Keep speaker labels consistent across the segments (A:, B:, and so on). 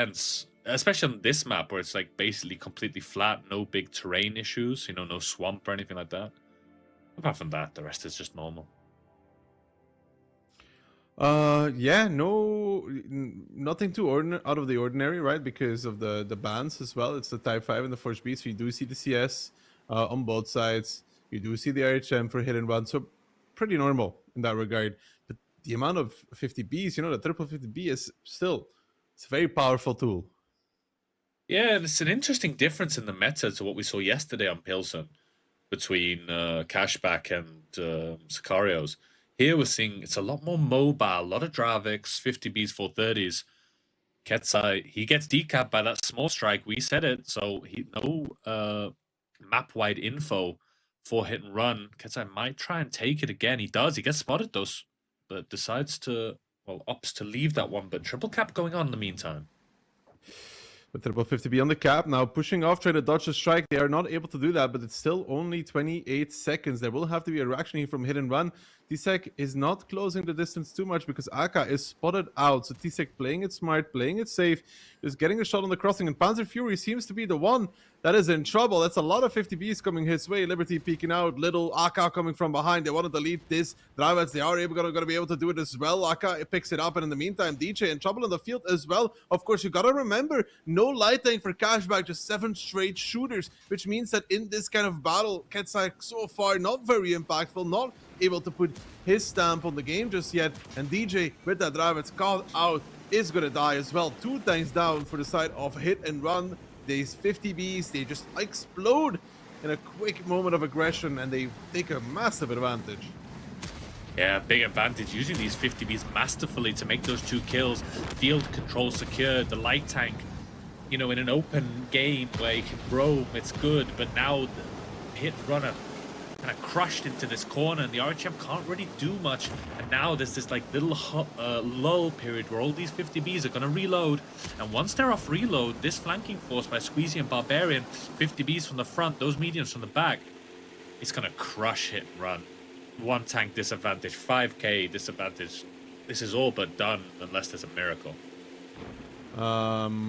A: sense, especially on this map where it's like basically completely flat, no big terrain issues, you know, no swamp or anything like that. Apart from that, the rest is just normal.
B: Yeah, nothing too out of the ordinary, right? Because of the bans as well. It's the Type 5 and the Forge B, so you do see the CS on both sides. You do see the RHM for hit and run, so pretty normal in that regard. But the amount of 50Bs, you know, the triple 50B is still, it's a very powerful tool.
A: Yeah, it's an interesting difference in the meta to what we saw yesterday on Pilsen between Cashback and Sicarios. Here we're seeing it's a lot more mobile, a lot of Dravix, 50Bs, 430s. Ketsai, he gets decapped by that small strike. We said it, so no map-wide info for hit and run. Ketsai might try and take it again. He does. He gets spotted though, but decides to, well, opts to leave that one. But triple cap going on in the meantime.
B: With triple 50B on the cap, now pushing off, trying to dodge the strike. They are not able to do that, but it's still only 28 seconds. There will have to be a reaction here from hit and run. Tsek is not closing the distance too much because Aka is spotted out. So Tsek playing it smart, playing it safe, just getting a shot on the crossing. And Panzer Fury seems to be the one that is in trouble. That's a lot of 50Bs coming his way. Liberty peeking out, Little, Aka coming from behind. They wanted to lead this. Dravats, they are going to be able to do it as well. Aka picks it up, and in the meantime, DJ in trouble in the field as well. Of course, you got to remember, no light tank for Cashback, just 7 straight shooters, which means that in this kind of battle, Ketsai so far not very impactful, not able to put his stamp on the game just yet, and DJ with that drive, it's called out, is gonna die as well. 2 tanks down for the side of hit and run. These 50Bs, they just explode in a quick moment of aggression, and they take a massive advantage.
A: Yeah, big advantage using these 50Bs masterfully to make those 2 kills. Field control secured, the light tank, you know, in an open game where you can roam, it's good, but now the hit runner kind of crushed into this corner, and the RHM can't really do much. And now there's this like little lull period where all these 50Bs are going to reload. And once they're off reload, this flanking force by Squeezy and Barbarian, 50Bs from the front, those mediums from the back, it's going to crush hit and run. 1 tank disadvantage, 5k disadvantage. This is all but done unless there's a miracle.
B: Yeah,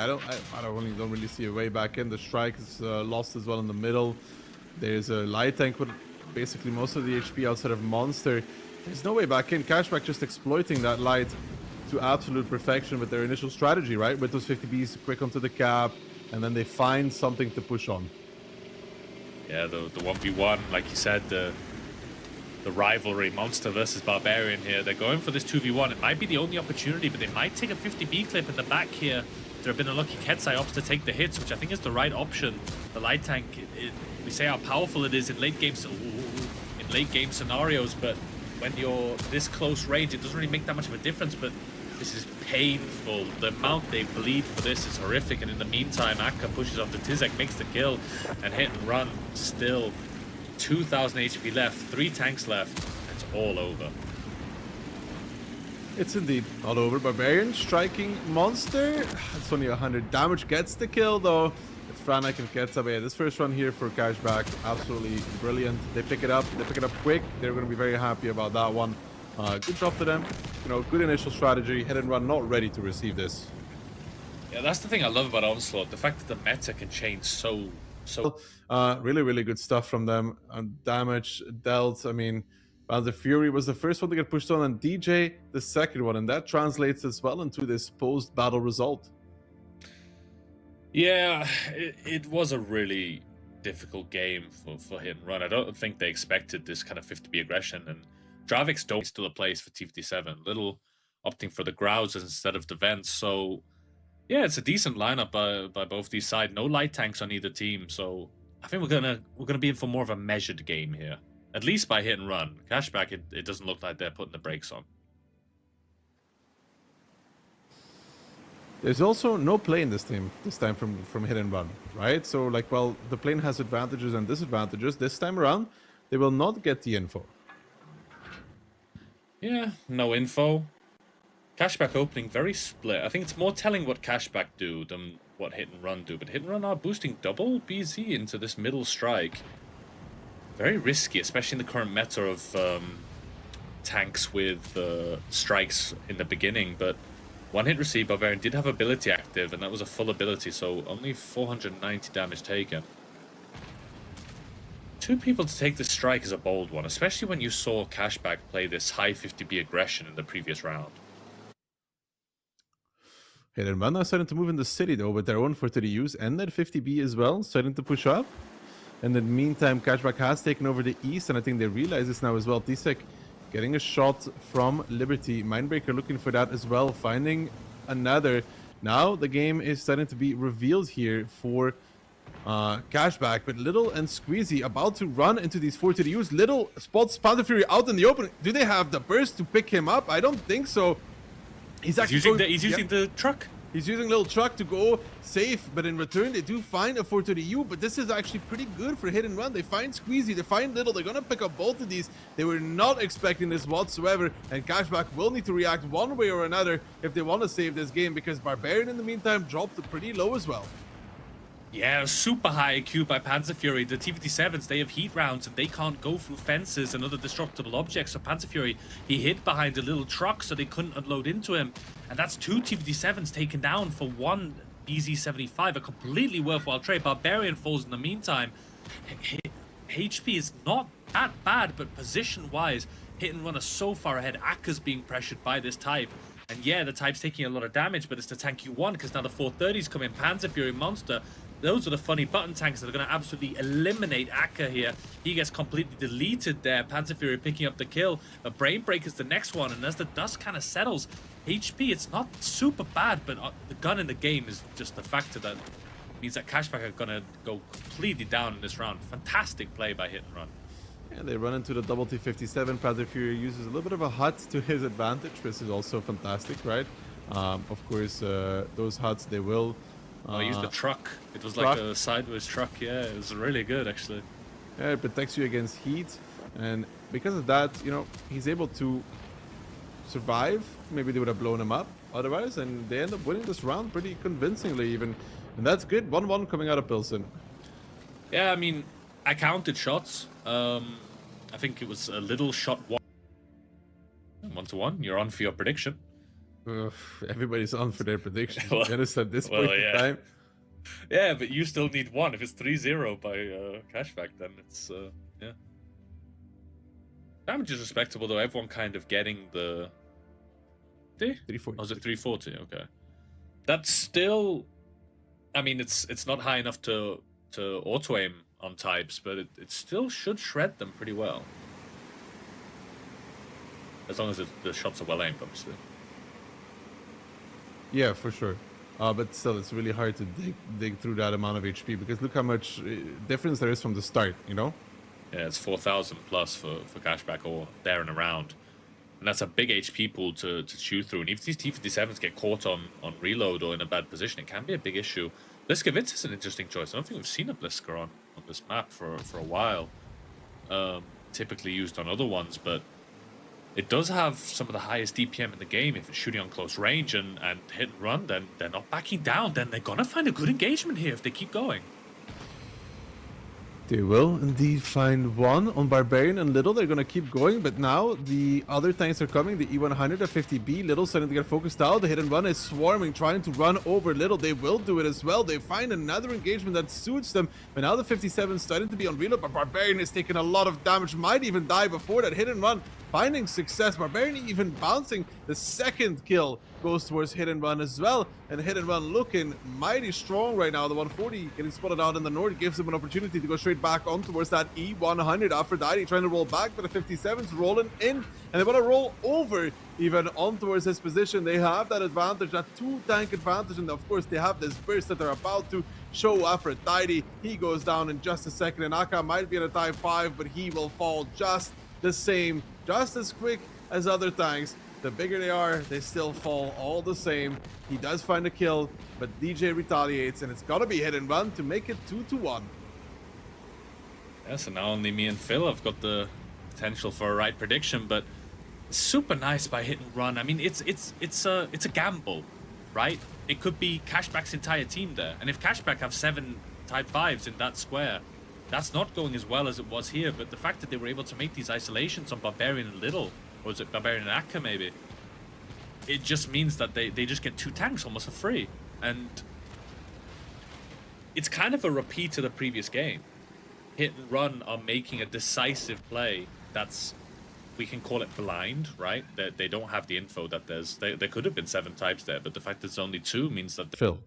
B: I don't really see a way back in. The strike is lost as well in the middle. There's a light tank with basically most of the HP outside of Monster. There's no way back in. Cashback just exploiting that light to absolute perfection with their initial strategy, right? With those 50Bs quick onto the cap, and then they find something to push on.
A: Yeah, the 1v1, like you said, the rivalry, Monster versus Barbarian here. They're going for this 2v1. It might be the only opportunity, but they might take a 50B clip in the back here. There have been a lucky Ketsai opts to take the hits, which I think is the right option. The light tank, we say how powerful it is in late game scenarios, but when you're this close range, it doesn't really make that much of a difference. But this is painful. The amount they bleed for this is horrific. And in the meantime, Akka pushes off the Tizek, makes the kill, and hit and run still 2,000 HP left, 3 tanks left. It's all over.
B: It's indeed all over. Barbarian striking Monster. It's only 100 damage. Gets the kill though. It's Franak and Ketsai. Yeah, this first run here for Cashback, absolutely brilliant. They pick it up. They pick it up quick. They're going to be very happy about that one. Good job to them. You know, good initial strategy. Hit and run, not ready to receive this.
A: Yeah, that's the thing I love about Onslaught. The fact that the meta can change so.
B: Really good stuff from them. Damage dealt. I mean, the Fury was the first one to get pushed on, and DJ the second one, and that translates as well into this post-battle result.
A: Yeah, it was a really difficult game for hit and run. I don't think they expected this kind of 50B aggression, and Dravix don't still a place for T57. Little opting for the Grouzes instead of the Vents, so yeah, it's a decent lineup by both these sides. No light tanks on either team, so I think we're gonna be in for more of a measured game here. At least by hit and run. Cashback, it doesn't look like they're putting the brakes on.
B: There's also no plane this time from hit and run, right? So like, well, the plane has advantages and disadvantages. This time around, they will not get the info.
A: Yeah, no info. Cashback opening very split. I think it's more telling what Cashback do than what hit and run do. But hit and run are boosting double BZ into this middle strike. Very risky, especially in the current meta of tanks with strikes in the beginning. But One hit received. Barbarian did have ability active, and that was a full ability, so only 490 damage taken. Two people to take this strike is a bold one, especially when you saw Cashback play this high 50B aggression in the previous round.
B: Hit and Run are starting to move in the city though, with their own 430Us and their 50B as well, starting to push up. And in the meantime, Cashback has taken over the east, and I think they realize this now as well. T-Sec getting a shot from Liberty. Mindbreaker looking for that as well, finding another. Now the game is starting to be revealed here for Cashback, but Little and Squeezy about to run into these 430Us. Little spots Panther Fury out in the open. Do they have the burst to pick him up? I don't think so. He's actually
A: using the truck.
B: He's using Little Truck to go safe, but in return, they do find a 430U, but this is actually pretty good for hit and run. They find Squeezy, they find Little, they're gonna pick up both of these. They were not expecting this whatsoever, and Cashback will need to react one way or another if they want to save this game, because Barbarian in the meantime dropped pretty low as well.
A: Yeah, super high IQ by Panzer Fury. The T-57s, they have heat rounds and they can't go through fences and other destructible objects. So Panzer Fury, he hid behind a little truck so they couldn't unload into him. And that's two T-57s taken down for one BZ-75. A completely worthwhile trade. Barbarian falls in the meantime. HP is not that bad, but position-wise, hit and run are so far ahead. Akka's being pressured by this type. And yeah, the type's taking a lot of damage, but it's the tank you want because now the 430s come in. Panzer Fury, Monster. Those are the funny button tanks that are going to absolutely eliminate Akka here. He gets completely deleted there. Panzer Fury picking up the kill. But Brain Breaker's the next one. And as the dust kind of settles, HP, it's not super bad, but the gun in the game is just the factor that means that Cashback are going to go completely down in this round. Fantastic play by Hit and Run.
B: Yeah, they run into the double T-57. Panzer Fury uses a little bit of a hut to his advantage, which is also fantastic, right? Of course, those huts, they will...
A: I used the truck. It was like a sideways truck. Yeah, it was really good, actually.
B: Yeah, it protects you against heat. And because of that, you know, he's able to survive. Maybe they would have blown him up otherwise. And they end up winning this round pretty convincingly even. And that's good. 1-1 coming out of Pilsen.
A: Yeah, I mean, I counted shots. I think it was a little shot 1-1. You're on for your prediction.
B: Everybody's on for their prediction.
A: Well,
B: at this point in time.
A: Yeah, but you still need one. If it's 3-0 by Cashback, then it's yeah. Damage is respectable though. Everyone kind of getting the
B: 340.
A: Oh, was it 340? Okay. That's still, I mean, it's not high enough to auto aim on types, but it still should shred them pretty well. As long as the shots are well aimed, obviously. Yeah,
B: for sure. But still, it's really hard to dig through that amount of HP, because look how much difference there is from the start, you know?
A: Yeah, it's 4,000 plus for Cashback or there and around. And that's a big HP pool to chew through. And if these T-57s get caught on reload or in a bad position, it can be a big issue. Bliskovitz is an interesting choice. I don't think we've seen a Blisker on this map for a while. Typically used on other ones, but it does have some of the highest DPM in the game. If it's shooting on close range and hit and run, then they're not backing down. Then they're going to find a good engagement here if they keep going.
B: They will indeed find one on Barbarian and Little. They're going to keep going, but now the other tanks are coming. The E100, the 50B. Little starting to get focused out. The hit and run is swarming, trying to run over Little. They will do it as well. They find another engagement that suits them. But now the 57 is starting to be on reload, but Barbarian is taking a lot of damage. Might even die before that hit and run. Finding success. Barbarian even bouncing. The second kill goes towards hit and run as well. And hit and run looking mighty strong right now. The 140 getting spotted out in the north gives them an opportunity to go straight back on towards that E100. Aphrodite trying to roll back, but the 57's rolling in. And they want to roll over even on towards his position. They have that advantage, that two-tank advantage. And of course, they have this burst that they're about to show Aphrodite. He goes down in just a second. And Akka might be in a Type 5, but he will fall just the same, just as quick as other tanks. The bigger they are, they still fall all the same. He does find a kill, but DJ retaliates, and it's gotta be hit and run to make it 2-1.
A: Yeah, so now only me and Phil have got the potential for a right prediction, but super nice by hit and run. I mean, it's a gamble, right? It could be Cashback's entire team there, and if Cashback have 7 Type 5s in that square, that's not going as well as it was here. But the fact that they were able to make these isolations on Barbarian and Little, or was it Barbarian and Akka maybe? it just means that they just get 2 tanks almost for free. And it's kind of a repeat of the previous game. Hit and Run are making a decisive play that's, we can call it blind, right? That they don't have the info that there could have been 7 types there, but the fact that there's only 2 means that...
B: Phil.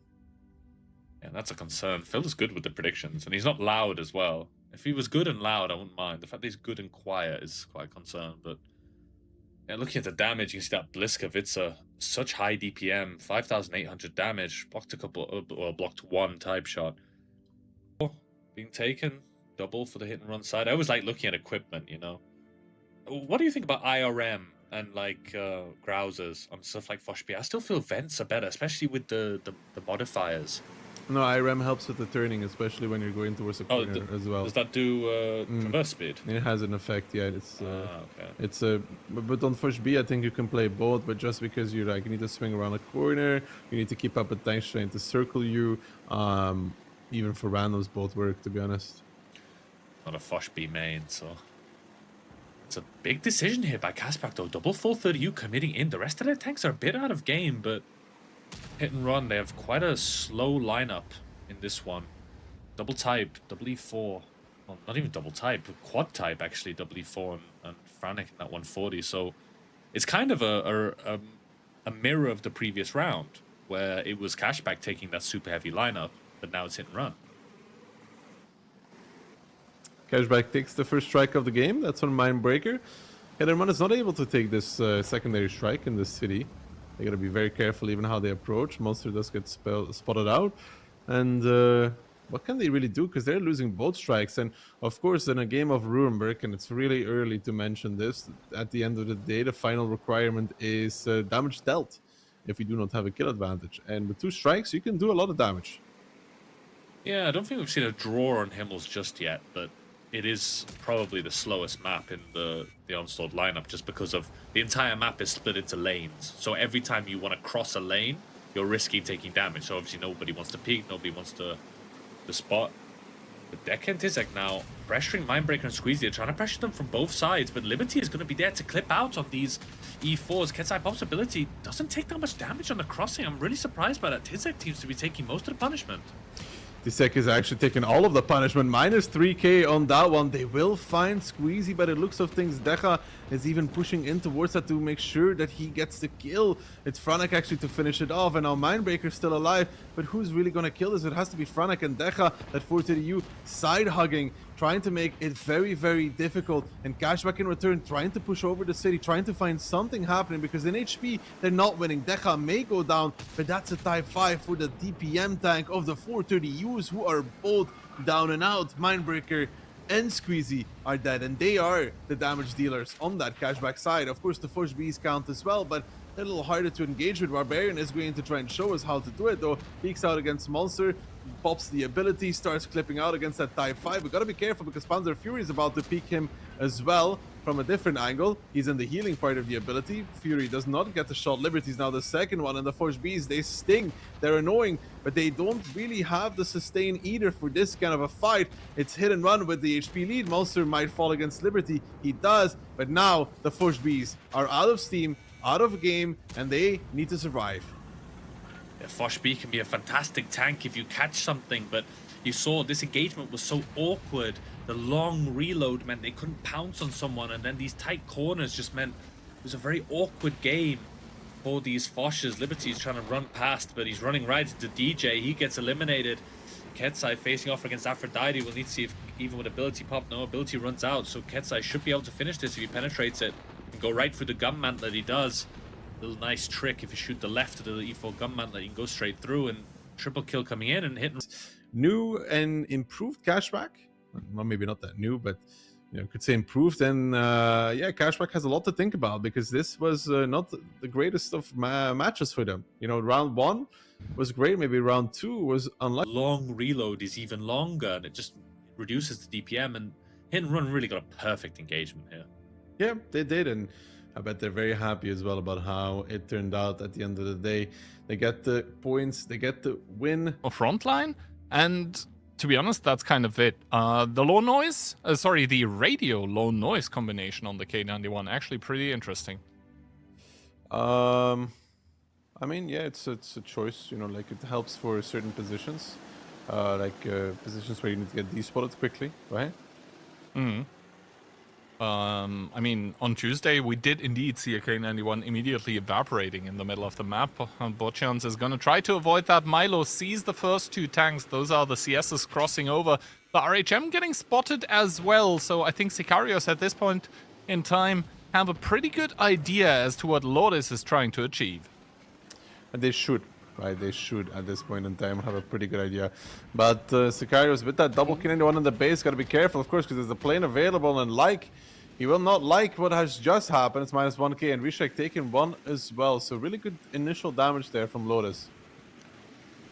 A: Yeah, that's a concern. Phil is good with the predictions, and he's not loud as well. If he was good and loud, I wouldn't mind. The fact that he's good and quiet is quite a concern, but... Yeah, looking at the damage, you can see that Bliska, it's such high DPM, 5,800 damage, blocked a couple, or blocked 1 type shot. Being taken, double for the hit and run side. I always like looking at equipment, you know. What do you think about IRM and like Grousers on stuff like Foshby? I still feel Vents are better, especially with the modifiers.
B: No, IRM helps with the turning, especially when you're going towards the corner as well.
A: Does that do traverse speed?
B: It has an effect, yeah. It's
A: okay.
B: It's but on Fush B, I think you can play both. But just because you like, you need to swing around a corner, you need to keep up with tanks trying to circle you. Even for randoms, both work, to be honest.
A: Not a Fosh B main, so it's a big decision here by Cashback though. Double 430U committing in. The rest of their tanks are a bit out of game, but Hit and Run, they have quite a slow lineup in this one. Double type, double E4. Well, not even double type, but quad type actually, double E4 and Frantic in that 140. So it's kind of a mirror of the previous round, where it was Cashback taking that super heavy lineup, but now it's Hit and Run.
B: Cashback takes the first strike of the game. That's on Mindbreaker. Hit and Run is not able to take this secondary strike in this city. They gotta be very careful even how they approach. Monster does get spotted out. And what can they really do? Because they're losing both strikes. And of course, in a game of Rurenberg, and it's really early to mention this, at the end of the day, the final requirement is damage dealt if you do not have a kill advantage. And with 2 strikes, you can do a lot of damage.
A: Yeah, I don't think we've seen a draw on Himmels just yet, but it is probably the slowest map in the Onslaught lineup, just because of the entire map is split into lanes. So every time you want to cross a lane, you're risking taking damage. So obviously nobody wants to peek, nobody wants to spot. But Deck and Tizek now pressuring Mindbreaker and Squeezy. They're trying to pressure them from both sides, but Liberty is going to be there to clip out on these E4s. Ketsai Pop's ability doesn't take that much damage on the crossing. I'm really surprised by that. Tizek seems to be taking most of the punishment.
B: Tizek is actually taking all of the punishment. Minus 3k on that one. They will find Squeezy by the looks of things. Deja is even pushing in towards that to make sure that he gets the kill. It's Franek actually to finish it off, and now Mindbreaker's still alive. But who's really going to kill this? It has to be Franek and Deja. That 430U side hugging, trying to make it very, very difficult. And Cashback in return, trying to push over the city, trying to find something happening, because in HP, they're not winning. Deja may go down, but that's a type 5 for the DPM tank of the 430Us, who are both down and out. Mindbreaker and Squeezy are dead, and they are the damage dealers on that Cashback side. Of course, the Fush Bs count as well, but they're a little harder to engage with. Barbarian is going to try and show us how to do it, though. Peeks out against Monster, pops the ability, starts clipping out against that type 5. We gotta be careful because Panzer Fury is about to peek him as well from a different angle. He's in the healing part of the ability. Fury does not get the shot. Liberty's now the second one, and the Fush Bs, they sting. They're annoying, but they don't really have the sustain either for this kind of a fight. It's Hit and Run with the HP lead. Monster might fall against Liberty. He does, but now the Fush Bs are out of steam, out of game, and they need to survive.
A: Yeah, Fosh B can be a fantastic tank if you catch something, but you saw this engagement was so awkward. The long reload meant they couldn't pounce on someone, and then these tight corners just meant it was a very awkward game for these Foshes. Liberty's trying to run past, but he's running right into DJ. He gets eliminated. Ketsai facing off against Aphrodite. We'll need to see if even with ability pop, no ability runs out, so Ketsai should be able to finish this if he penetrates it and go right through the gun mantlet. He does. Little nice trick. If you shoot the left of the E4 gun mantlet, you can go straight through, and triple kill coming in and hitting.
B: New and improved Cashback. Well, maybe not that new, but you know, could say improved. And yeah, Cashback has a lot to think about, because this was not the greatest of matches for them. You know, round 1 was great. Maybe round 2 was unlucky.
A: Long reload is even longer, and it just reduces the DPM. And Hit and Run really got a perfect engagement here.
B: Yeah, they did, and I bet they're very happy as well about how it turned out at the end of the day. They get the points, they get the win.
C: Frontline, and to be honest, that's kind of it. The low noise, the radio low noise combination on the K91, actually pretty interesting.
B: I mean, yeah, it's a choice. You know, like it helps for certain positions, positions where you need to get despotted quickly, right?
C: I mean, on Tuesday, we did indeed see a K91 immediately evaporating in the middle of the map. Botchans is going to try to avoid that. Milo sees the first two tanks. Those are the CSs crossing over. The RHM getting spotted as well. So I think Sicarios at this point in time have a pretty good idea as to what Lodis is trying to achieve.
B: And they should, right? They should at this point in time have a pretty good idea. But Sicarios with that double K91 on the base, got to be careful, of course, because there's a plane available, and he will not like what has just happened. It's minus 1k, and Rishek taking one as well. So really good initial damage there from Lodis.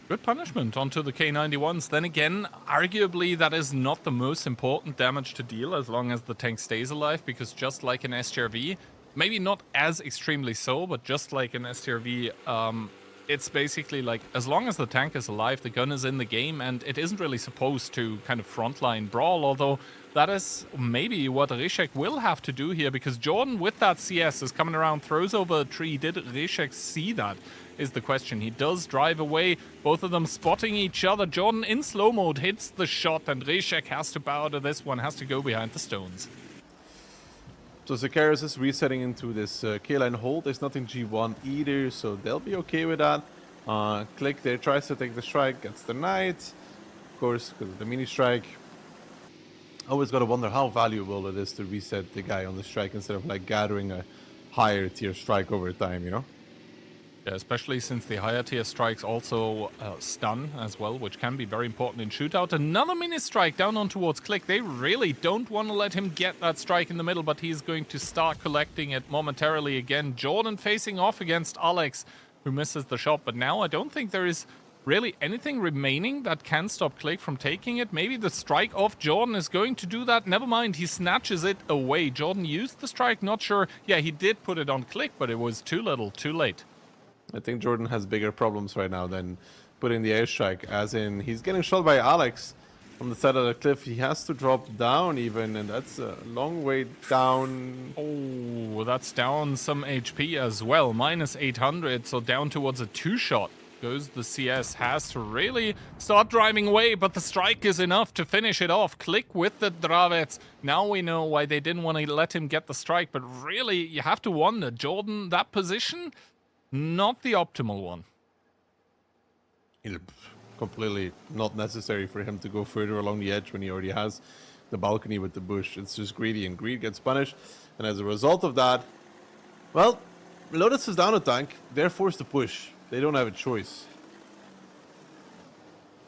C: Good punishment onto the K91s. Then again, arguably that is not the most important damage to deal as long as the tank stays alive, because just like an STRV, maybe not as extremely so, but just like an STRV, it's basically like, as long as the tank is alive, the gun is in the game, and it isn't really supposed to kind of frontline brawl, although that is maybe what Rishek will have to do here, because Jordan with that CS is coming around, throws over a tree. Did Rishek see that, is the question. He does drive away, both of them spotting each other. Jordan in slow mode hits the shot, and Rishek has to bow to this one, has to go behind the stones.
B: So Sicarios is resetting into this K-line hold. There's nothing G1 either, so they'll be okay with that. Click there, tries to take the strike, gets the knight. Of course, because of the mini strike. Always got to wonder how valuable it is to reset the guy on the strike instead of like gathering a higher tier strike over time, you know?
C: Yeah, especially since the higher tier strikes also stun as well, which can be very important in shootout. Another mini strike down on towards Click. They really don't want to let him get that strike in the middle, but he's going to start collecting it momentarily again. Jordan facing off against Alex, who misses the shot, but now I don't think there is really anything remaining that can stop Click from taking it. Maybe the strike off Jordan is going to do that. Never mind, he snatches it away. Jordan used the strike, not sure. Yeah, he did put it on Click, but it was too little, too late.
B: I think Jordan has bigger problems right now than putting the airstrike, as in he's getting shot by Alex from the side of the cliff. He has to drop down even, and that's a long way down.
C: Oh, that's down some HP as well, minus 800, so down towards a 2-shot. Goes the CS, has to really start driving away, but the strike is enough to finish it off. Click with the Dravets. Now we know why they didn't want to let him get the strike, but really, you have to wonder, Jordan, that position, not the optimal one.
B: Completely not necessary for him to go further along the edge when he already has the balcony with the bush. It's just greedy, and greed gets punished. And as a result of that, well, Lodis is down a tank. They're forced to push. They don't have a choice.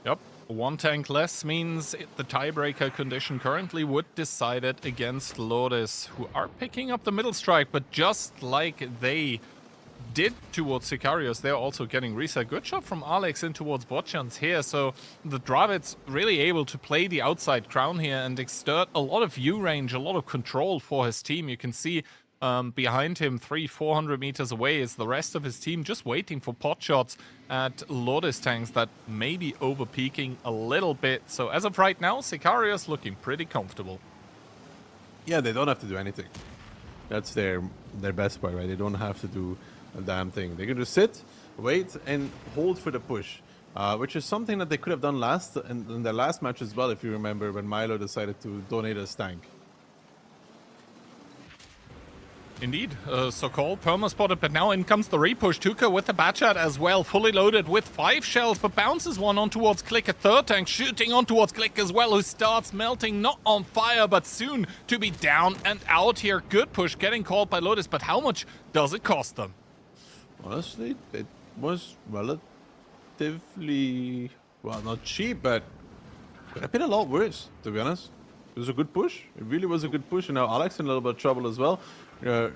C: Yep. One tank less means the tiebreaker condition currently would decide it against Lodis, who are picking up the middle strike, but just like they did towards Sicarios, they're also getting reset. Good shot from Alex in towards Botchans here, so the Dravets really able to play the outside crown here and exert a lot of view range, a lot of control for his team. You can see behind him, 300-400 meters away, is the rest of his team just waiting for pot shots at Lodis tanks that may be over-peaking a little bit. So as of right now, Sicarios looking pretty comfortable.
B: Yeah, they don't have to do anything. That's their best part, right? They don't have to do a damn thing. They can just sit, wait, and hold for the push, which is something that they could have done in their last match as well, if you remember, when Milo decided to donate a tank.
C: Indeed, Sokol perma-spotted, but now in comes the repush. Tuka with the Batchat as well, fully loaded with 5 shells, but bounces one on towards Click. A third tank shooting on towards Click as well, who starts melting, not on fire, but soon to be down and out here. Good push, getting called by Lodis, but how much does it cost them?
B: Honestly, it was relatively, well, not cheap, but could have been a lot worse, to be honest. It was a good push. It really was a good push, and now Alex in a little bit of trouble as well.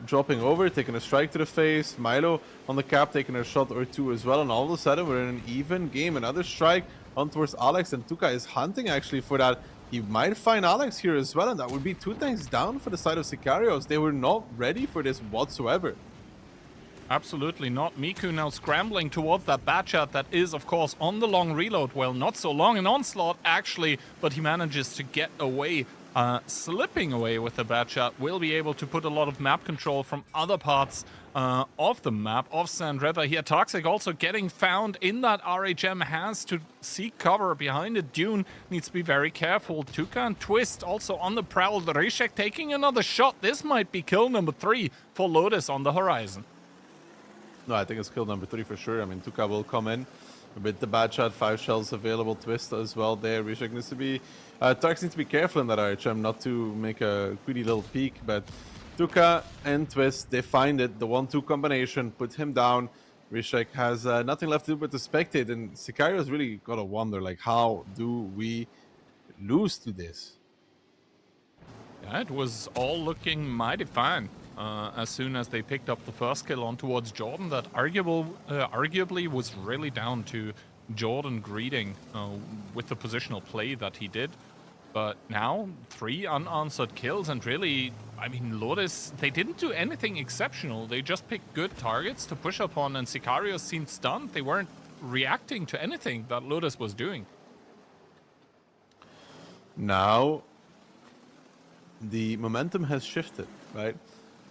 B: Dropping over, taking a strike to the face. Milo on the cap, taking a shot or two as well, and all of a sudden we're in an even game. Another strike on towards Alex, and Tuka is hunting actually for that. He might find Alex here as well, and that would be 2 tanks down for the side of Sicarios. They were not ready for this whatsoever.
C: Absolutely not. Miku now scrambling towards that Batchat that is, of course, on the long reload. Well, not so long in Onslaught, actually, but he manages to get away slipping away with the bad shot, will be able to put a lot of map control from other parts of the map, of Sand River here. Toxic also getting found in that RHM, has to seek cover behind a dune, needs to be very careful. Tuka and Twist also on the prowl. Rishek taking another shot. This might be kill number 3 for Lodis on the horizon.
B: No, I think it's kill number 3 for sure. I mean, Tuka will come in with the bad shot, 5 shells available. Twist as well there. Rishek needs to be... Tarks needs to be careful in that RHM not to make a greedy little peek, but Tuka and Twist, they find it. The 1-2 combination, put him down. Rishek has nothing left to do but to spectate, and Sicarios really gotta wonder, like, how do we lose to this?
C: Yeah, it was all looking mighty fine. As soon as they picked up the first kill on towards Jordan, that arguably was really down to Jordan greeting with the positional play that he did. But now, 3 unanswered kills, and really, I mean, Lodis, they didn't do anything exceptional. They just picked good targets to push upon, and Sicarios seemed stunned. They weren't reacting to anything that Lodis was doing.
B: Now, the momentum has shifted, right?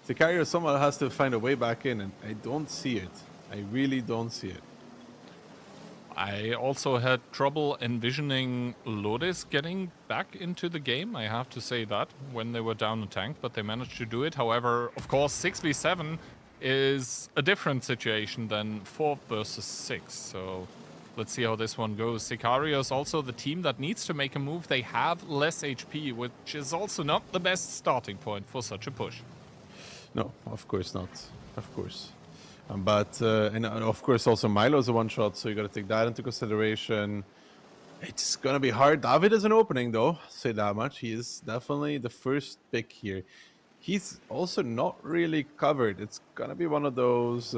B: Sicarios somehow has to find a way back in, and I don't see it. I really don't see it.
C: I also had trouble envisioning Lodis getting back into the game, I have to say that, when they were down a tank, but they managed to do it. However, of course, 6v7 is a different situation than 4 versus 6, so let's see how this one goes. Sicarios also the team that needs to make a move. They have less HP, which is also not the best starting point for such a push.
B: No, of course not. Of course. But and of course also Milo's a one-shot, so you got to take that into consideration. It's going to be hard. David is an opening, though. I'll say that much. He is definitely the first pick here. He's also not really covered. It's going to be one of those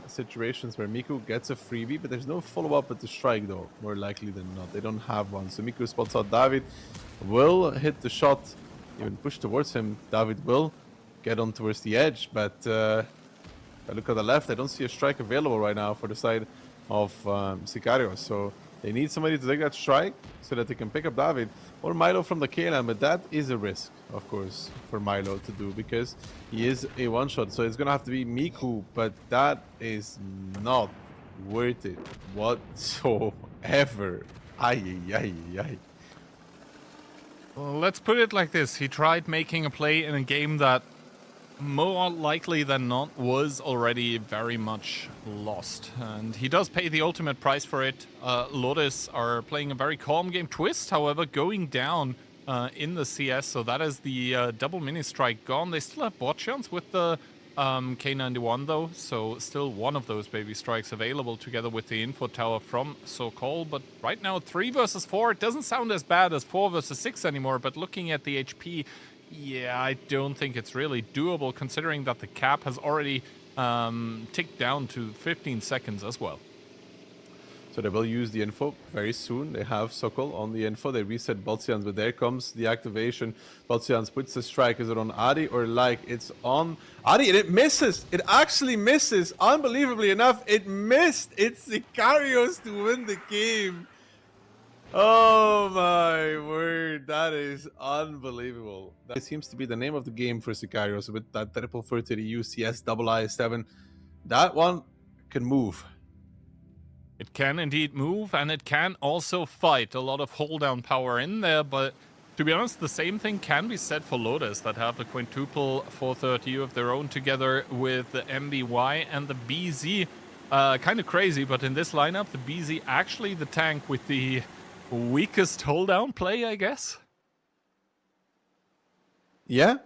B: situations where Miku gets a freebie, but there's no follow-up with the strike, though, more likely than not. They don't have one. So Miku spots out David, will hit the shot, even push towards him. David will get on towards the edge, but I look at the left, I don't see a strike available right now for the side of Sicarios. So they need somebody to take that strike so that they can pick up David or Milo from the K-line, but that is a risk, of course, for Milo to do because he is a one-shot. So it's going to have to be Miku, but that is not worth it whatsoever. Ay, ay, ay.
C: Well, let's put it like this. He tried making a play in a game that more likely than not was already very much lost, and he does pay the ultimate price for it. Lodis are playing a very calm game. Twist, however, going down in the CS, so that is the double mini strike gone. They still have bot chance with the K91 though, so still one of those baby strikes available together with the info tower from Sokol. But right now 3 versus 4, it doesn't sound as bad as 4 versus 6 anymore, but looking at the HP, yeah, I don't think it's really doable considering that the cap has already ticked down to 15 seconds as well.
B: So they will use the info very soon. They have Sokol on the info. They reset Baltsians, but there comes the activation. Baltsians puts the strike. Is it on Adi or like? It's on Adi, and it misses. It actually misses. Unbelievably enough, it missed. It's Sicarios to win the game. Oh my word, that is unbelievable. That seems to be the name of the game for Sicarios with that triple 40 UCS double IS7. That one can move.
C: It can indeed move, and it can also fight. A lot of hold down power in there, but to be honest, the same thing can be said for Lodis that have the quintuple 430 of their own together with the MBY and the BZ. Kind of crazy, but in this lineup, the BZ actually the tank with the weakest hold down play, I guess.
B: Yeah,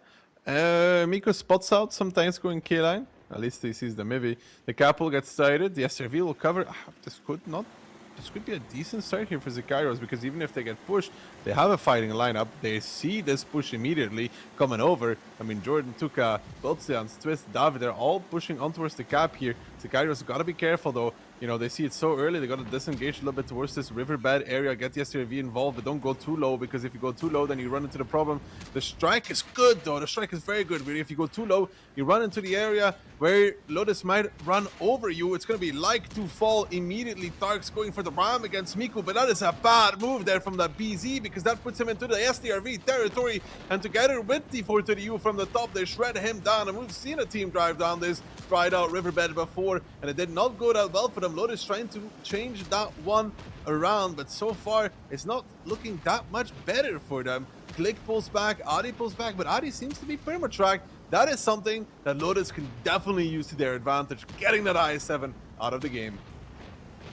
B: Miko spots out sometimes going K-line. At least he sees the maybe. The cap will get started. The SRV will cover. This could be a decent start here for Sicarios because even if they get pushed, they have a fighting lineup. They see this push immediately coming over. I mean, Jordan, Tuka, Boltsians, Twist, David, they're all pushing on towards the cap here. Sicarios got to be careful though. You know, they see it so early, they got to disengage a little bit towards this riverbed area, get the SRV involved, but don't go too low because if you go too low, then you run into the problem. The strike is good though. The strike is very good. But if you go too low, you run into the area where Lodis might run over you. It's going to be like to fall immediately. Tark's going for the ram against Miku, but that is a bad move there from the BZ because that puts him into the STRV territory. And together with the 430U from the top, they shred him down. And we've seen a team drive down this dried out riverbed before, and it did not go that well for them. Lodis trying to change that one around, but so far it's not looking that much better for them. Click pulls back, Adi pulls back, but Adi seems to be perma-tracked. That is something that Lodis can definitely use to their advantage, getting that IS-7 out of the game.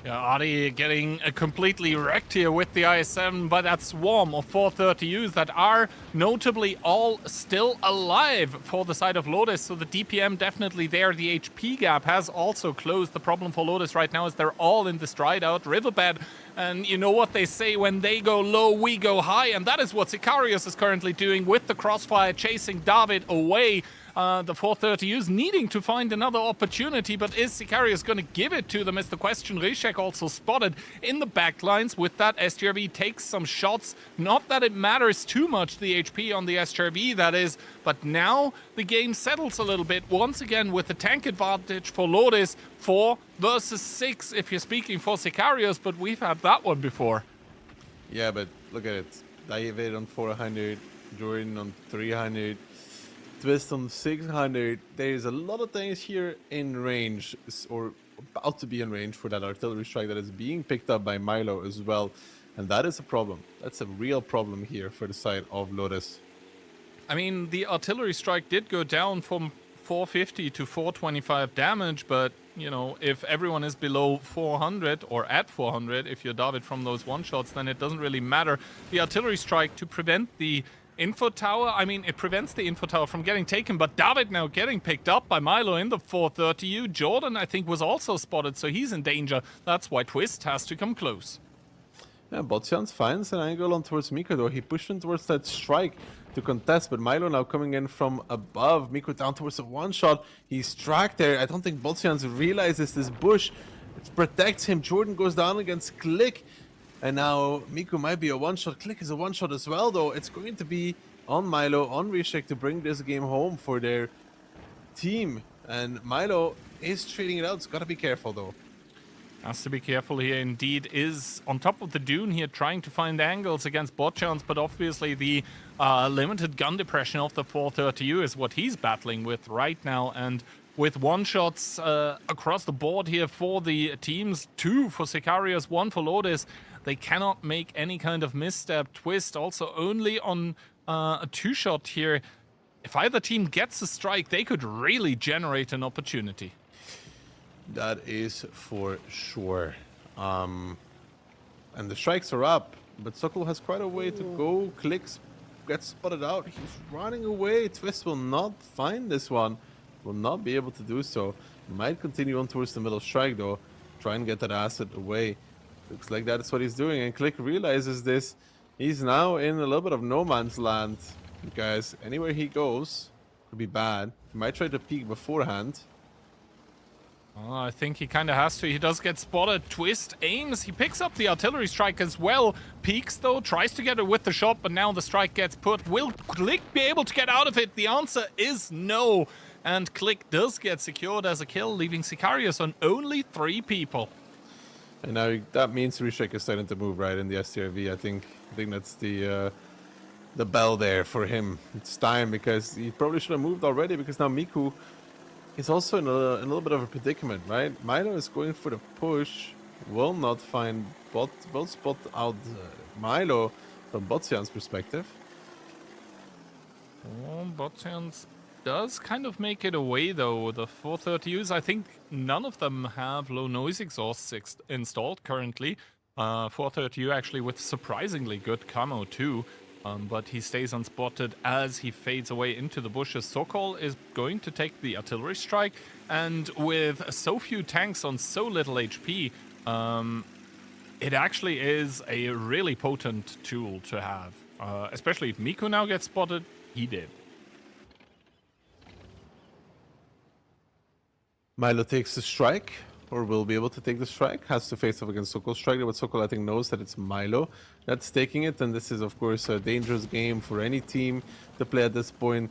C: Yeah, Adi getting completely wrecked here with the IS-7 by that swarm of 430Us that are notably all still alive for the side of Lodis. So the DPM definitely there. The HP gap has also closed. The problem for Lodis right now is they're all in this dried out riverbed. And you know what they say, when they go low, we go high. And that is what Sicarios is currently doing with the crossfire, chasing David away. The 430Us needing to find another opportunity, but is Sicarios going to give it to them is the question. Rishek also spotted in the backlines with that STRV, takes some shots. Not that it matters too much, the HP on the STRV that is, but now the game settles a little bit once again with the tank advantage for Lodis. 4 versus 6 if you're speaking for Sicarios, but we've had that one before.
B: Yeah, but look at it. David on 400, Jordan on 300. Twist on 600. There's a lot of things here in range, or about to be in range for that artillery strike that is being picked up by Milo as well. And that is a problem. That's a real problem here for the side of Lodis.
C: I mean, the artillery strike did go down from 450 to 425 damage, but, you know, if everyone is below 400 or at 400, if you're David from those one-shots, then it doesn't really matter. The artillery strike to prevent the info tower, I mean, it prevents the info tower from getting taken, but David now getting picked up by Milo in the 430U. Jordan, I think, was also spotted, so he's in danger. That's why Twist has to come close.
B: Yeah, Botsians finds an angle on towards Miko, though. He pushed in towards that strike to contest, but Milo now coming in from above. Miko down towards a one-shot. He's tracked there. I don't think Botsians realizes this bush. It protects him. Jordan goes down against Click. And now Miku might be a one-shot. Click is a one-shot as well, though. It's going to be on Milo, on Rishek to bring this game home for their team. And Milo is trading it out. It's got to be careful, though.
C: Has to be careful here. Indeed is on top of the dune here, trying to find angles against Botchans, but obviously the limited gun depression of the 430U is what he's battling with right now. And with one-shots across the board here for the teams, 2 for Sicarios, 1 for Lodis, they cannot make any kind of misstep. Twist also only on a 2-shot here. If either team gets a strike, they could really generate an opportunity.
B: That is for sure. And the strikes are up, but Sokol has quite a way to go. Clicks gets spotted out. He's running away. Twist will not find this one. Will not be able to do so. Might continue on towards the middle strike, though. Try and get that asset away. Looks like that's what he's doing, and Click realizes this. He's now in a little bit of no man's land, because anywhere he goes could be bad. He might try to peek beforehand.
C: Oh, I think he kind of has to. He does get spotted. Twist aims. He picks up the artillery strike as well. Peeks, though. Tries to get it with the shot, but now the strike gets put. Will Click be able to get out of it? The answer is no. And Click does get secured as a kill, leaving Sicarios on only 3 people.
B: And now that means Rishek is starting to move right in the STRV. I think that's the bell there for him. It's time, because he probably should have moved already, because now Miku is also in a little bit of a predicament, right? Milo is going for the push, will not find bot, will spot out Milo from Botsian's perspective.
C: Oh, Botsians does kind of make it away, though. The 430Us, I think none of them have low noise exhausts installed currently. 430U actually with surprisingly good camo too. But he stays unspotted as he fades away into the bushes. Sokol is going to take the artillery strike, and with so few tanks on so little HP, it actually is a really potent tool to have. Especially if Miku now gets spotted, he did.
B: Milo takes the strike, or will be able to take the strike. Has to face off against Sokol's strike, but Sokol, I think, knows that it's Milo that's taking it, and this is, of course, a dangerous game for any team to play at this point.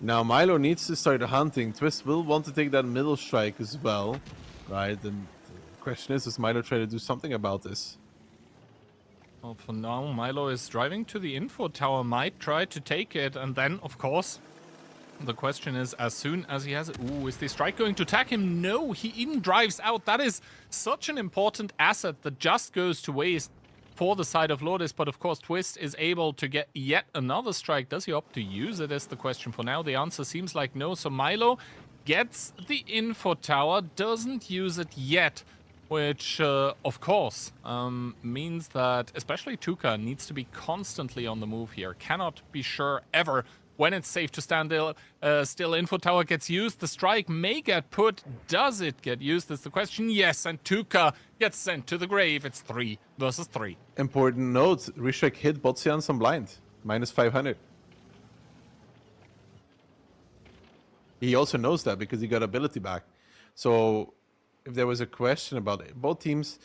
B: Now Milo needs to start hunting. Twist will want to take that middle strike as well, right? And the question is, does Milo try to do something about this?
C: Well, for now, Milo is driving to the info tower, might try to take it, and then, of course, the question is, as soon as he has it... Ooh, is the strike going to attack him? No, he even drives out. That is such an important asset that just goes to waste for the side of Lodis, but of course Twist is able to get yet another strike. Does he opt to use it is the question for now. The answer seems like no, so Milo gets the info tower, doesn't use it yet, which of course means that especially Tuka needs to be constantly on the move here. Cannot be sure ever when it's safe to stand still. Info tower gets used. The strike may get put. Does it get used is the question. Yes, and Tuka gets sent to the grave. It's 3 versus 3.
B: Important note, Rishek hit Botsian some blind. Minus 500. He also knows that because he got ability back. So if there was a question about it, both teams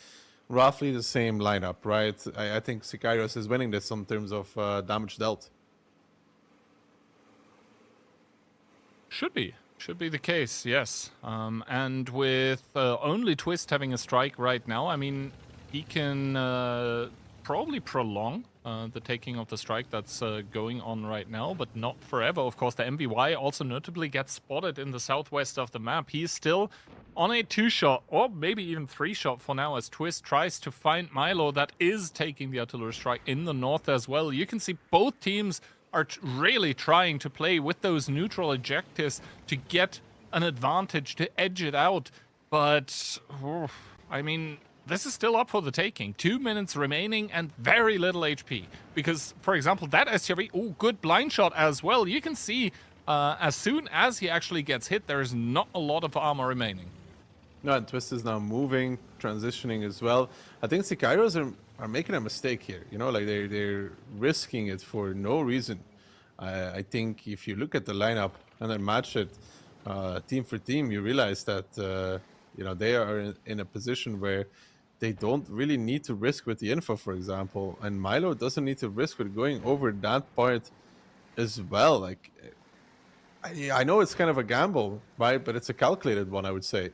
B: roughly the same lineup, right? I think Sicarios is winning this in terms of damage dealt.
C: Should be the case, yes. And with only Twist having a strike right now, I mean, he can probably prolong the taking of the strike that's going on right now, but not forever. Of course, the MVY also notably gets spotted in the southwest of the map. He's still on a 2-shot, or maybe even 3-shot for now, as Twist tries to find Milo that is taking the artillery strike in the north as well. You can see both teams are really trying to play with those neutral objectives to get an advantage, to edge it out. But, I mean, this is still up for the taking. 2 minutes remaining and very little HP. Because, for example, that STRV, good blind shot as well. You can see as soon as he actually gets hit, there's not a lot of armor remaining.
B: No, and Twist is now moving, transitioning as well. I think Sicarios are making a mistake here. You know, like they're risking it for no reason. I think if you look at the lineup and then match it team for team, you realize that you know, they are in a position where they don't really need to risk with the info, for example, and Milo doesn't need to risk with going over that part as well. Like, I know it's kind of a gamble, right? But it's a calculated one, I would say.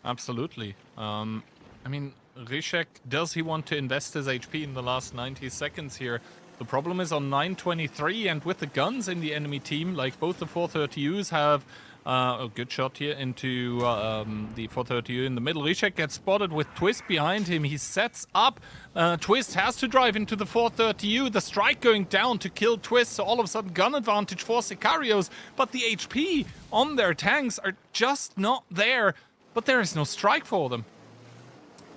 C: Absolutely. I mean, Rishek, does he want to invest his HP in the last 90 seconds here? The problem is on 923, and with the guns in the enemy team, like both the 430Us have a good shot here into the 430U in the middle. Rishek gets spotted with Twist behind him. He sets up. Twist has to drive into the 430U. The strike going down to kill Twist, so all of a sudden gun advantage for Sicarios, but the HP on their tanks are just not there. But there is no strike for them.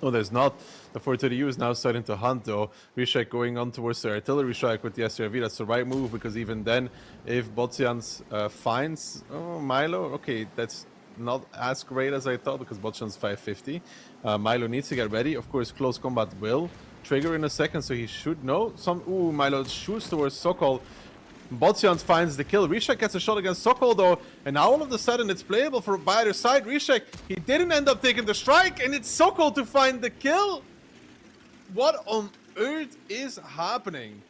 B: No, there's not. The 430U is now starting to hunt, though. Rishek going on towards the artillery strike with the SRV. That's the right move, because even then, if Botsians finds Milo, okay, that's not as great as I thought, because Botsian's 550. Milo needs to get ready. Of course, close combat will trigger in a second, so he should know. Milo shoots towards Sokol. Botsian finds the kill. Rishek gets a shot against Sokol, though, and now all of a sudden it's playable for by either side. Rishek, he didn't end up taking the strike, and it's Sokol to find the kill. What on earth is happening?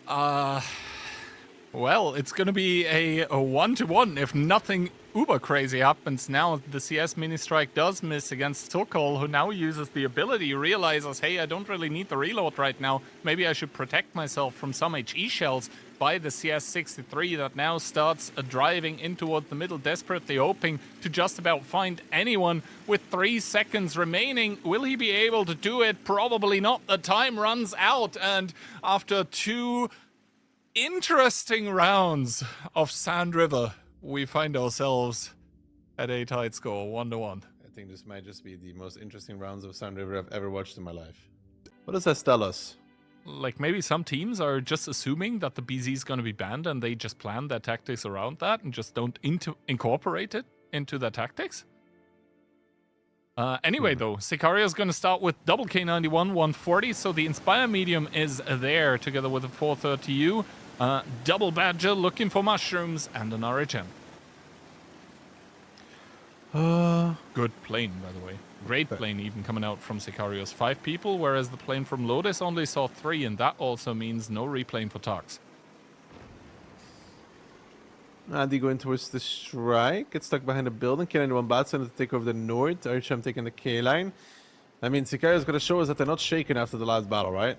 C: Well, it's going to be a 1-to-1 if nothing uber crazy happens. Now the CS mini strike does miss against Sokol, who now uses the ability, realizes, hey, I don't really need the reload right now. Maybe I should protect myself from some HE shells by the CS63 that now starts driving in towards the middle, desperately hoping to just about find anyone with 3 seconds remaining. Will he be able to do it? Probably not. The time runs out, and after 2 interesting rounds of Sand River, we find ourselves at a tight score, 1-to-1.
B: I think this might just be the most interesting rounds of Sand River I've ever watched in my life. What does that tell us?
C: Like, maybe some teams are just assuming that the BZ is going to be banned, and they just plan their tactics around that and just don't incorporate it into their tactics. Anyway, though, Sicario is going to start with double K91 140, so the Inspire medium is there together with a 430U. Double Badger looking for mushrooms and an RHM. Good plane, by the way. Great plane even coming out from Sicarios. 5 people, whereas the plane from Lodis only saw 3, and that also means no replaying for Tarks.
B: Andy going towards the strike. Gets stuck behind the building. K91 Batson to take over the north. Archam taking the K line. I mean, Sicarios got to show us that they're not shaken after the last battle, right?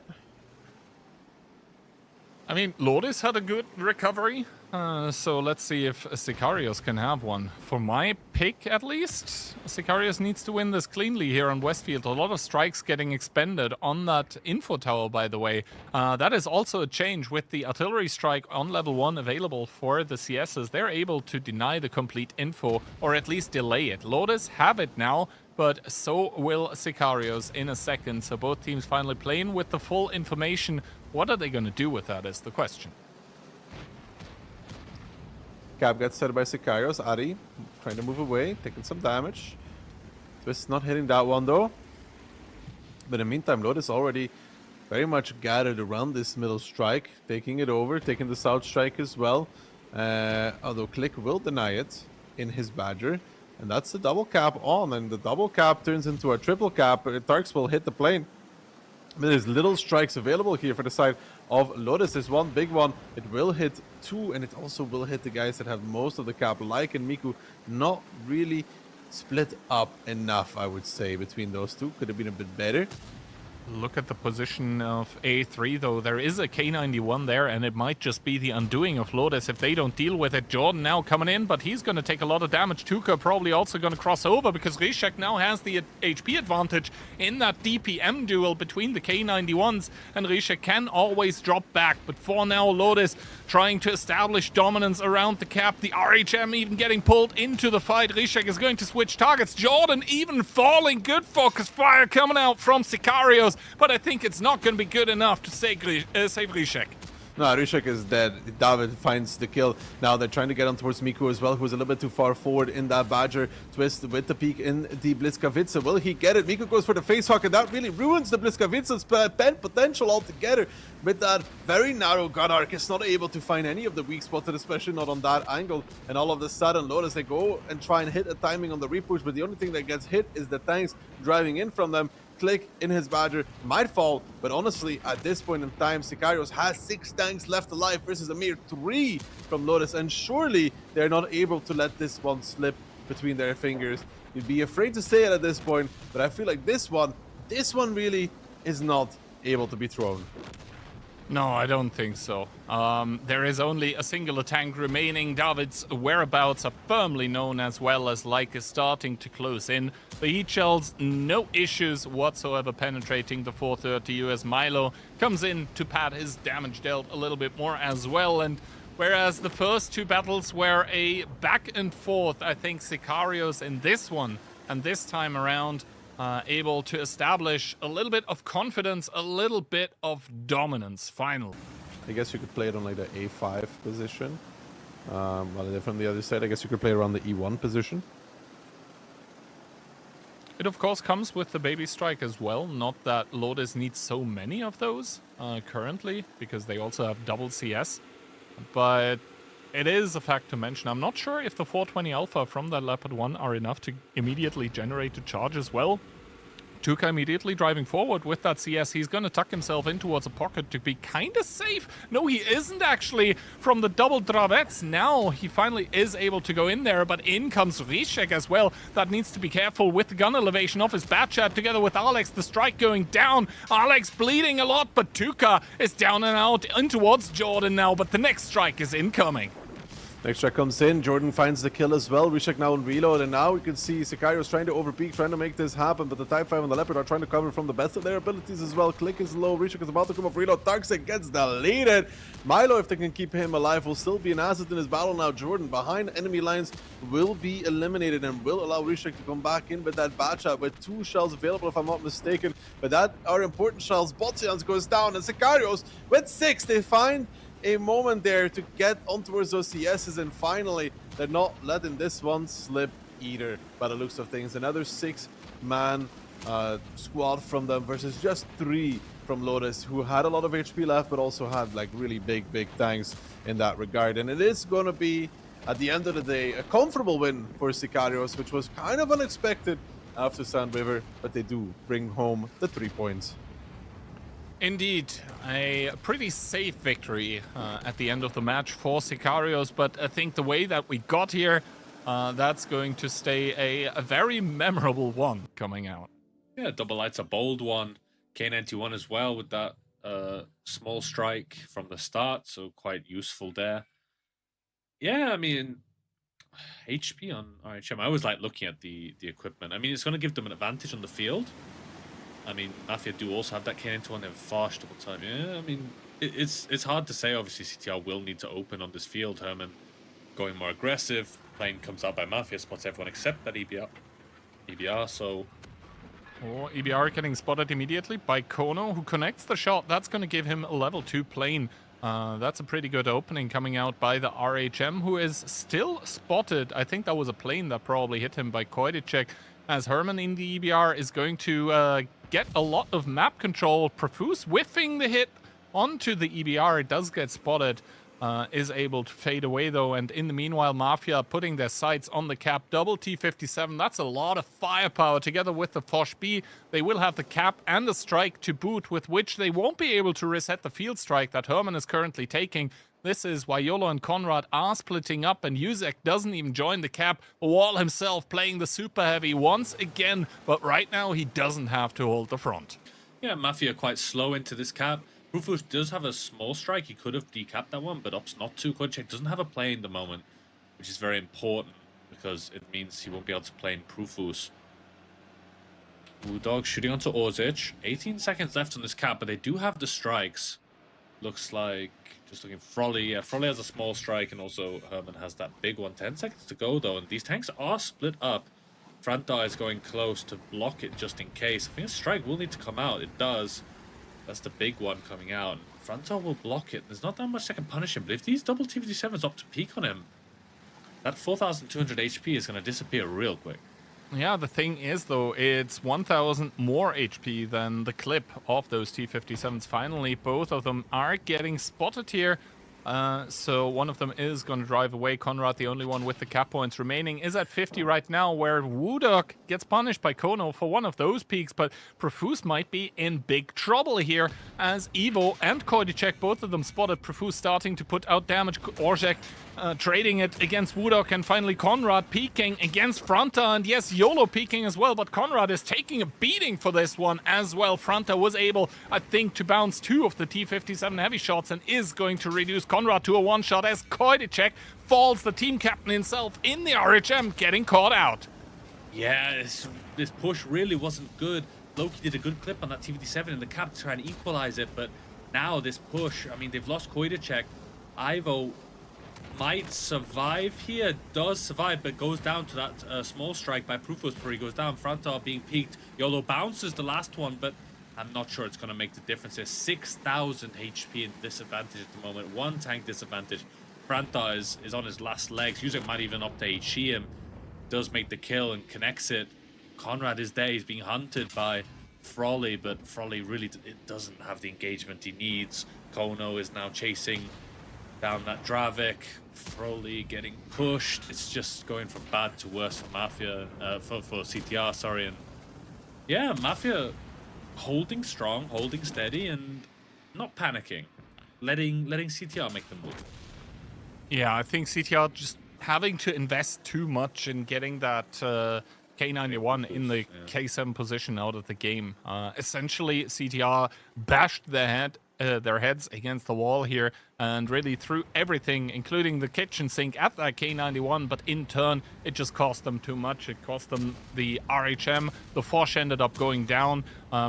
C: I mean, Lodis had a good recovery, so let's see if Sicarios can have one. For my pick, at least, Sicarios needs to win this cleanly here on Westfield. A lot of strikes getting expended on that info tower, by the way. That is also a change with the artillery strike on level 1 available for the CSs. They're able to deny the complete info, or at least delay it. Lodis have it now, but so will Sicarios in a second. So both teams finally playing with the full information. What are they going to do with that is the question.
B: Cap gets set by Sicarios. Ari trying to move away, taking some damage. Twist not hitting that one though. But in the meantime, Lodis already very much gathered around this middle strike, taking it over, taking the south strike as well. Although Click will deny it in his Badger. And that's the double cap on, and the double cap turns into a triple cap. Tarks will hit the plane. There's little strikes available here for the side of Lodis. There's one big one. It will hit 2, and it also will hit the guys that have most of the cap, like in Miku. Not really split up enough, I would say, between those two. Could have been a bit better.
C: Look at the position of A3, though. There is a K91 there, and it might just be the undoing of Lodis if they don't deal with it. Jordan now coming in, but he's going to take a lot of damage. Tuka probably also going to cross over because Rishek now has the HP advantage in that DPM duel between the K91s, and Rishek can always drop back. But for now, Lodis trying to establish dominance around the cap. The RHM even getting pulled into the fight. Rishek is going to switch targets. Jordan even falling. Good focus fire coming out from Sicarios. But I think it's not going to be good enough to save Rishek.
B: No, Rishek is dead. David finds the kill. Now they're trying to get on towards Miku as well, who's a little bit too far forward in that Badger. Twist with the peek in the Blitzkavitsa. Will he get it? Miku goes for the face hawk, and that really ruins the Blitzkavitsa's potential altogether. With that very narrow gun arc, is not able to find any of the weak spots, and especially not on that angle. And all of a sudden, Lodis, they go and try and hit a timing on the repush, but the only thing that gets hit is the tanks driving in from them. Click in his Badger might fall, but honestly, at this point in time, Sicarios has 6 tanks left alive versus a mere 3 from Lodis, and surely they're not able to let this one slip between their fingers. You'd be afraid to say it at this point, but I feel like this one really is not able to be thrown.
C: No, I don't think so. There is only a singular tank remaining. David's whereabouts are firmly known, as well as Like is starting to close in. The heat shells, no issues whatsoever penetrating the 430 US. Milo comes in to pad his damage dealt a little bit more as well. And whereas the first 2 battles were a back and forth, I think Sicarios in this one and this time around able to establish a little bit of confidence, a little bit of dominance, finally.
B: I guess you could play it on like the A5 position. While from the other side, I guess you could play around the E1 position.
C: It of course comes with the baby strike as well. Not that Lodis needs so many of those currently, because they also have double CS. But it is a fact to mention. I'm not sure if the 420 Alpha from that Leopard 1 are enough to immediately generate a charge as well. Tuka immediately driving forward with that CS. He's going to tuck himself in towards a pocket to be kind of safe. No, he isn't actually from the double Dravets. Now he finally is able to go in there, but in comes Rishek as well. That needs to be careful with the gun elevation of his Batchat together with Alex. The strike going down. Alex bleeding a lot, but Tuka is down and out in towards Jordan now, but the next strike is incoming.
B: Next strike comes in. Jordan finds the kill as well. Rishek now on reload, and now we can see Sicarios trying to overpeak, trying to make this happen, but the Type 5 and the Leopard are trying to cover from the best of their abilities as well. Click is low. Rishek is about to come off reload. Tarksek gets deleted. Milo, if they can keep him alive, will still be an asset in his battle now. Jordan behind enemy lines will be eliminated and will allow Rishek to come back in with that Batchat with 2 shells available, if I'm not mistaken. But that are important shells. Botsians goes down, and Sicarios with 6. They find a moment there to get on towards those CSs, and finally they're not letting this one slip either by the looks of things. Another 6-man squad from them versus just 3 from Lodis, who had a lot of HP left but also had like really big tanks in that regard. And it is going to be, at the end of the day, a comfortable win for Sicarios, which was kind of unexpected after Sand River, but they do bring home the 3 points.
C: Indeed, a pretty safe victory at the end of the match for Sicarios, but I think the way that we got here, that's going to stay a very memorable one coming out.
A: Yeah, Double Light's a bold one. K91 as well with that small strike from the start, so quite useful there. Yeah, I mean, HP on RHM, I always like looking at the equipment. I mean, it's going to give them an advantage on the field. I mean, Mafia do also have that K91 and fast double time. Yeah, I mean, it's hard to say. Obviously, CTR will need to open on this field. Herman going more aggressive. Plane comes out by Mafia, spots everyone except that EBR, so...
C: Oh, EBR getting spotted immediately by Kono, who connects the shot. That's going to give him a level 2 plane. That's a pretty good opening coming out by the RHM, who is still spotted. I think that was a plane that probably hit him by Koidicek, as Herman in the EBR is going to get a lot of map control. Profuse whiffing the hit onto the EBR. It does get spotted. Is able to fade away though, and in the meanwhile Mafia putting their sights on the cap. Double T57, that's a lot of firepower. Together with the Foch B, they will have the cap and the strike to boot, with which they won't be able to reset the field strike that Herman is currently taking. This is why YOLO and Conrad are splitting up, and Yuzek doesn't even join the cap. Wall himself playing the super heavy once again, but right now he doesn't have to hold the front.
A: Yeah, Mafia quite slow into this cap. Profuse does have a small strike. He could have decapped that one, but opts not to. Koidicek doesn't have a play in the moment, which is very important because it means he won't be able to play in Profuse. Dog shooting onto Orzic. 18 seconds left on this cap, but they do have the strikes. Looks like, just looking, Frolly. Yeah, Frolly has a small strike, and also Herman has that big one. 10 seconds to go, though, and these tanks are split up. Franta is going close to block it just in case. I think a strike will need to come out. It does. That's the big one coming out. Franta will block it. There's not that much that can punish him, but if these double T57s opt to peek on him, that 4,200 HP is going to disappear real quick.
C: Yeah, the thing is, though, it's 1,000 more HP than the clip of those T57s. Finally, both of them are getting spotted here. So one of them is going to drive away. Conrad, the only one with the cap points remaining, is at 50 right now, where Woodok gets punished by Kono for one of those peaks, but Profuse might be in big trouble here, as Evo and Koidicek, both of them spotted. Profuse starting to put out damage. Orzic trading it against Woodok, and finally Conrad peeking against Franta, and yes, YOLO peeking as well, but Conrad is taking a beating for this one as well. Franta was able, I think, to bounce 2 of the T57 heavy shots and is going to reduce Conrad to a one-shot as Koidicek falls, the team captain himself in the RHM, getting caught out.
A: Yeah, this push really wasn't good. Loki did a good clip on that T57 in the cap to try and equalize it, but now this push, I mean, they've lost Koidicek. Ivo might survive here, does survive, but goes down to that small strike by Profuse where he goes down. Franta being peaked. YOLO bounces the last one, but I'm not sure it's going to make the difference. There's 6,000 HP in disadvantage at the moment. 1 tank disadvantage. Franta is on his last legs. Yuzek might even opt to HE him. Does make the kill and connects it. Conrad is there. He's being hunted by Frolly, but Frolly really doesn't have the engagement he needs. Kono is now chasing down that Dravik. Frolly getting pushed. It's just going from bad to worse for Mafia, for CTR, sorry. And yeah, Mafia holding strong, holding steady, and not panicking. Letting CTR make the move.
C: Yeah, I think CTR just having to invest too much in getting that K91 in the K7 position out of the game. Essentially, CTR bashed their heads against the wall here and really threw everything, including the kitchen sink, at that K91, but in turn, it just cost them too much. It cost them the RHM. The Foch ended up going down.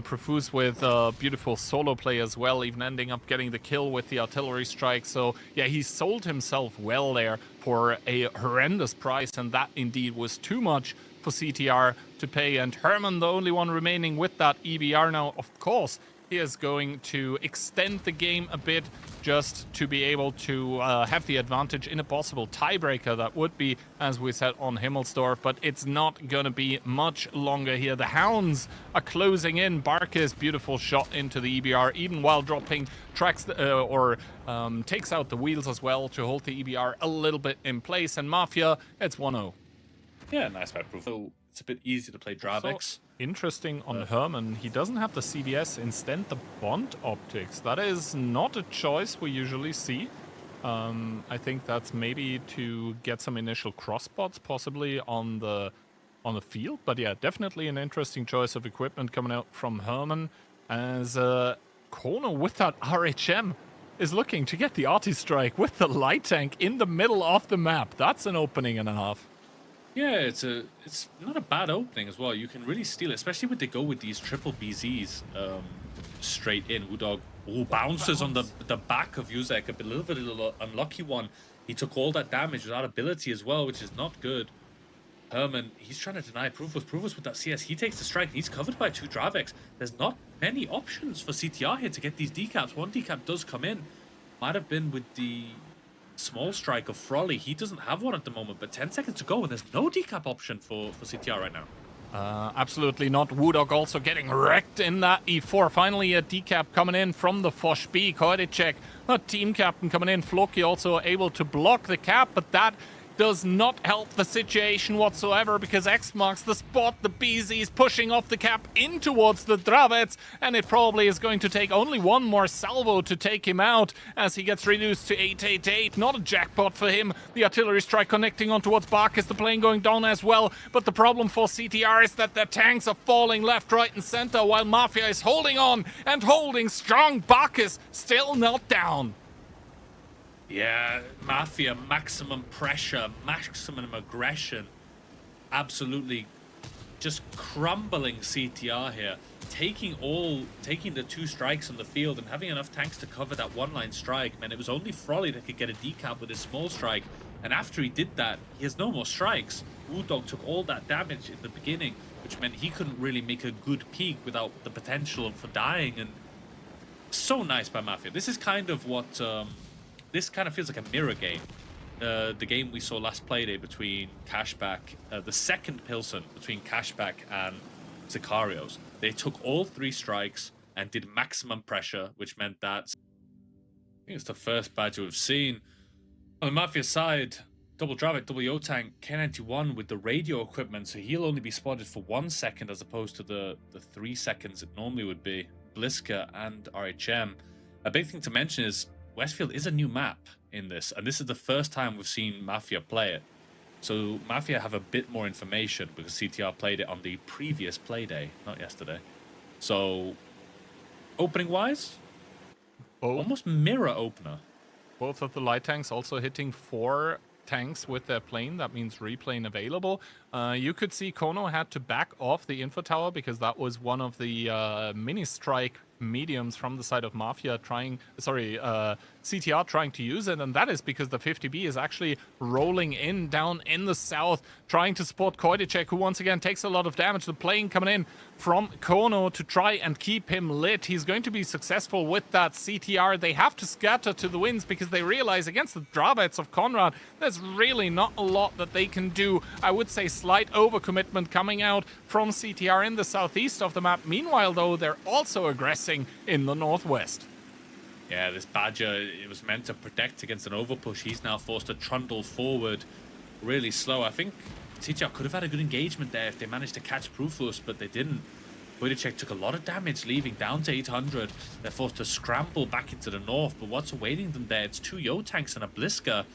C: Profuse with a beautiful solo play as well, even ending up getting the kill with the artillery strike. So yeah, he sold himself well there for a horrendous price, and that indeed was too much for CTR to pay. And Herman, the only one remaining with that EBR now, of course, he is going to extend the game a bit just to be able to have the advantage in a possible tiebreaker. That would be, as we said, on Himmelsdorf, but it's not going to be much longer here. The Hounds are closing in. Barker's beautiful shot into the EBR, even while dropping tracks takes out the wheels as well to hold the EBR a little bit in place. And Mafia, it's 1-0.
A: Yeah, nice by Profuse. So it's a bit easier to play Dravex.
C: So interesting on Herman, he doesn't have the CVS, instead the Bond optics. That is not a choice we usually see. I think that's maybe to get some initial crossbots possibly on the field. But yeah, definitely an interesting choice of equipment coming out from Herman, as Kono with that RHM is looking to get the arty strike with the light tank in the middle of the map. That's an opening and a half.
A: Yeah, it's not a bad opening as well. You can really steal it, especially when they go with these triple BZs straight in. Udog bounces on the back of Yuzek, a little bit of an unlucky one. He took all that damage without ability as well, which is not good. Herman, he's trying to deny Prufus with that CS. He takes the strike, and he's covered by 2 Dravex. There's not many options for CTR here to get these decaps. One decap does come in. Might have been with the small strike of Frolly. He doesn't have one at the moment, but 10 seconds to go, and there's no decap option for CTR right now.
C: Absolutely not. Woodog also getting wrecked in that E4. Finally, a decap coming in from the Fosh B. Koidicek, a team captain coming in. Floki also able to block the cap, but that does not help the situation whatsoever, because X marks the spot. The BZ is pushing off the cap in towards the Dravets, and it probably is going to take only one more salvo to take him out as he gets reduced to 888. Not a jackpot for him. The artillery strike connecting on towards Barkis, the plane going down as well. But the problem for CTR is that their tanks are falling left, right, and center, while Mafia is holding on and holding strong. Barkis still not down.
A: Yeah, Mafia, maximum pressure, maximum aggression. Absolutely just crumbling CTR here. Taking the 2 strikes on the field and having enough tanks to cover that one-line strike. Man, it was only Frolly that could get a decap with his small strike. And after he did that, he has no more strikes. Woodog took all that damage in the beginning, which meant he couldn't really make a good peak without the potential for dying. And so nice by Mafia. This is kind of what... this kind of feels like a mirror game. The game we saw last playday between Cashback, the second Pilsen between Cashback and Sicarios. They took all 3 strikes and did maximum pressure, which meant that... I think it's the first badge we've seen. On the Mafia side, double Dravik, double Yo-Tank, K91 with the radio equipment, so he'll only be spotted for 1 second as opposed to the 3 seconds it normally would be. Bliska and RHM. A big thing to mention is Westfield is a new map in this, and this is the first time we've seen Mafia play it. So Mafia have a bit more information because CTR played it on the previous playday, not yesterday. So, opening-wise, almost mirror opener.
C: Both of the light tanks also hitting 4 tanks with their plane. That means replane available. You could see Kono had to back off the info tower because that was one of the mini strike mediums from the side of Mafia CTR trying to use it, and that is because the 50B is actually rolling in down in the south, trying to support Koidicek, who once again takes a lot of damage. The plane coming in from Kono to try and keep him lit. He's going to be successful with that. CTR, they have to scatter to the winds because they realize against the Dravets of Conrad, there's really not a lot that they can do. I would say slight overcommitment coming out from CTR in the southeast of the map. Meanwhile, though, they're also aggressing in the northwest.
A: Yeah, this Badger, it was meant to protect against an overpush. He's now forced to trundle forward really slow. I think CTR could have had a good engagement there if they managed to catch Prufus, but they didn't. Koidicek took a lot of damage, leaving down to 800. They're forced to scramble back into the north, but what's awaiting them there? It's 2 Yo-Tanks and a Bliska.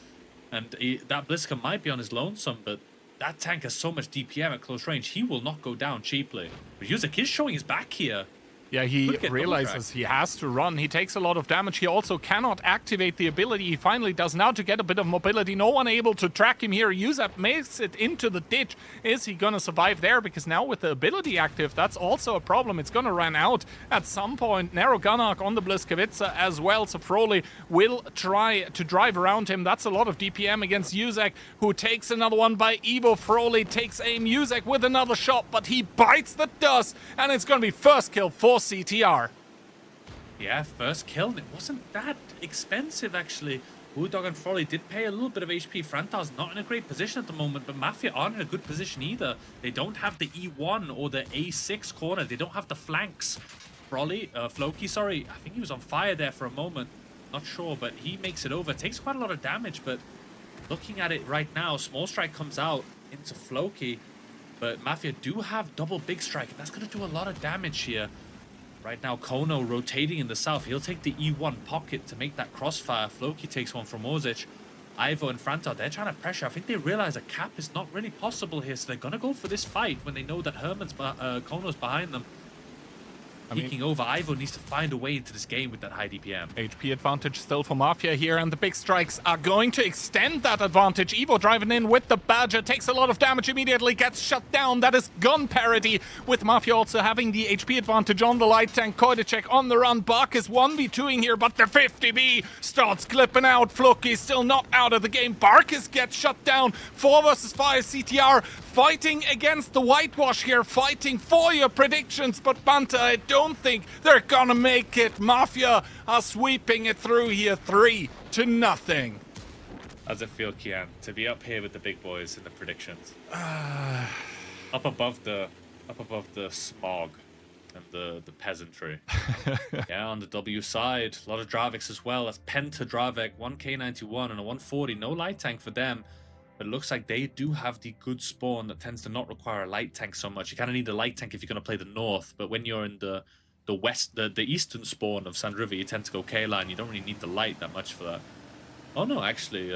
A: And that Bliska might be on his lonesome, but that tank has so much DPM at close range, he will not go down cheaply. But Yuzek is showing his back here.
C: Yeah, he realizes he has to run. He takes a lot of damage. He also cannot activate the ability he finally does now to get a bit of mobility. No one able to track him here. Yuzep makes it into the ditch. Is he going to survive there? Because now with the ability active, that's also a problem. It's going to run out at some point. Narrow Gunark on the Bliskovica as well. So Froley will try to drive around him. That's a lot of DPM against Yuzek, who takes another one by Evo. Froley takes aim. Yuzek with another shot, but he bites the dust. And it's going to be first kill for CTR.
A: Yeah, first kill, and it wasn't that expensive actually. Woodog and Froley did pay a little bit of HP. Frantar's not in a great position at the moment, but Mafia aren't in a good position either. They don't have the E1 or the A6 corner. They don't have the flanks. Floki, sorry, I think he was on fire there for a moment. Not sure, but he makes it over. Takes quite a lot of damage, but looking at it right now, Small Strike comes out into Floki. But Mafia do have double big strike, and that's going to do a lot of damage here. Right now, Kono rotating in the south. He'll take the E1 pocket to make that crossfire. Floki takes one from Orzic. Ivo and Frantar, they're trying to pressure. I think they realize a cap is not really possible here, so they're going to go for this fight when they know that Kono's behind them. Peeking over, Ivo needs to find a way into this game with that high DPM.
C: HP advantage still for Mafia here, and the big strikes are going to extend that advantage. Evo driving in with the Badger, takes a lot of damage immediately, gets shut down. That is gun parity, with Mafia also having the HP advantage on the light tank. Koidacek on the run, Bark is 1v2ing here, but the 50B starts clipping out. Floki still not out of the game. Barkis gets shut down. 4 versus 5 CTR fighting against the whitewash here, fighting for your predictions, but Banta, I don't think they're gonna make it. Mafia are sweeping it through here, 3-0.
A: How does it feel, Kian, to be up here with the big boys in the predictions? up above the smog and the peasantry. Yeah, on the W side, a lot of Draviks as well. That's Penta Dravik, 1K91 and a 140. No light tank for them. But it looks like they do have the good spawn that tends to not require a light tank so much. You kind of need a light tank if you're going to play the north, but when you're in the west, the eastern spawn of Sand River, you tend to go K-line. You don't really need the light that much for that. Oh no, actually,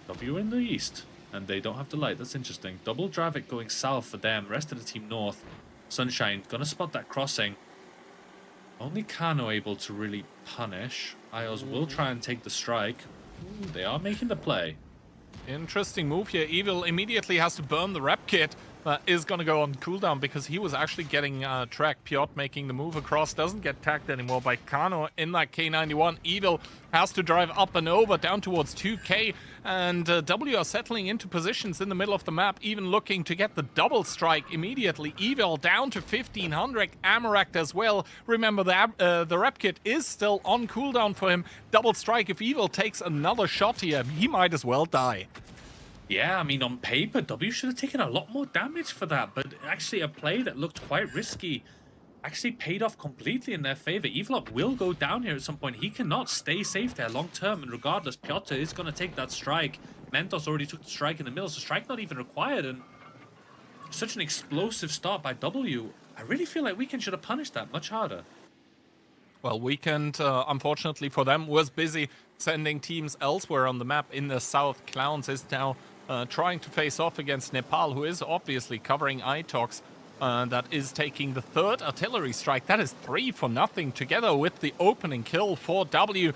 A: W are in the east, and they don't have the light. That's interesting. Double Dravik going south for them. Rest of the team north. Sunshine gonna spot that crossing. Only Kano able to really punish. IOs will try and take the strike. Ooh, they are making the play.
C: Interesting move here. Evil immediately has to burn the rep kit. Is going to go on cooldown because he was actually getting tracked. Piotr making the move across, doesn't get tagged anymore by Kano in that K91. Evil has to drive up and over down towards 2K, and W are settling into positions in the middle of the map, even looking to get the double strike immediately. Evil down to 1500, Amarak as well. Remember, the rep kit is still on cooldown for him. Double strike, if Evil takes another shot here, he might as well die.
A: Yeah, I mean, on paper, W should have taken a lot more damage for that, but actually a play that looked quite risky actually paid off completely in their favor. Evelop will go down here at some point. He cannot stay safe there long term, and regardless, Piotr is going to take that strike. Mentos already took the strike in the middle, so strike not even required, and such an explosive start by W. I really feel like Weekend should have punished that much harder.
C: Well, Weekend, unfortunately for them, was busy sending teams elsewhere on the map in the south. Clowns is now trying to face off against Nepal, who is obviously covering Itox. That is taking the third artillery strike. That is 3-0 together with the opening kill for W.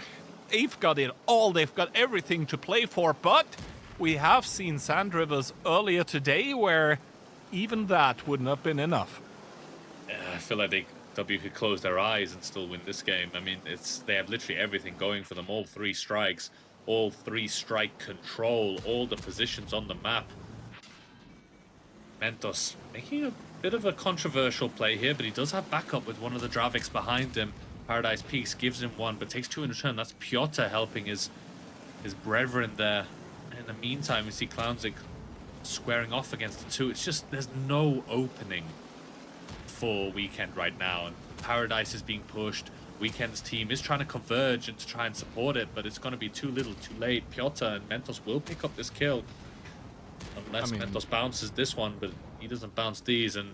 C: They've got it all. They've got everything to play for. But we have seen Sand Rivers earlier today where even that wouldn't have been enough.
A: I feel like W could close their eyes and still win this game. I mean, they have literally everything going for them. All 3 strikes. All 3 strike control, all the positions on the map. Mentos making a bit of a controversial play here, but he does have backup with one of the Draviks behind him. Paradise Peaks gives him one, but takes 2 in return. That's Piotr helping his brethren there. In the meantime, we see Clownzik squaring off against the 2. It's just, there's no opening for Weekend right now, and Paradise is being pushed. Weekend's team is trying to converge and to try and support it, but it's going to be too little too late. Piotr and Mentos will pick up this kill. Unless Mentos bounces this one, but he doesn't bounce these, and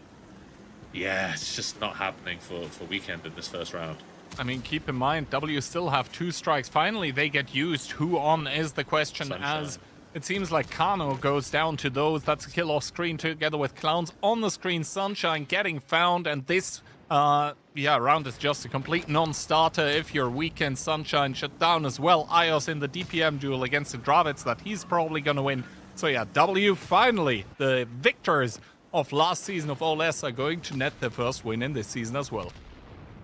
A: yeah, it's just not happening for Weekend in this first round.
C: I mean, keep in mind, W still have 2 strikes. Finally, they get used. Who on is the question, Sunshine. As it seems like Kano goes down to those. That's a kill off screen together with Clowns on the screen. Sunshine getting found, and this round is just a complete non-starter if your Weekend. Sunshine shut down as well. Ios in the DPM duel against the Dravits that he's probably going to win. So yeah, W finally, the victors of last season of OLS are going to net their first win in this season as well.
A: It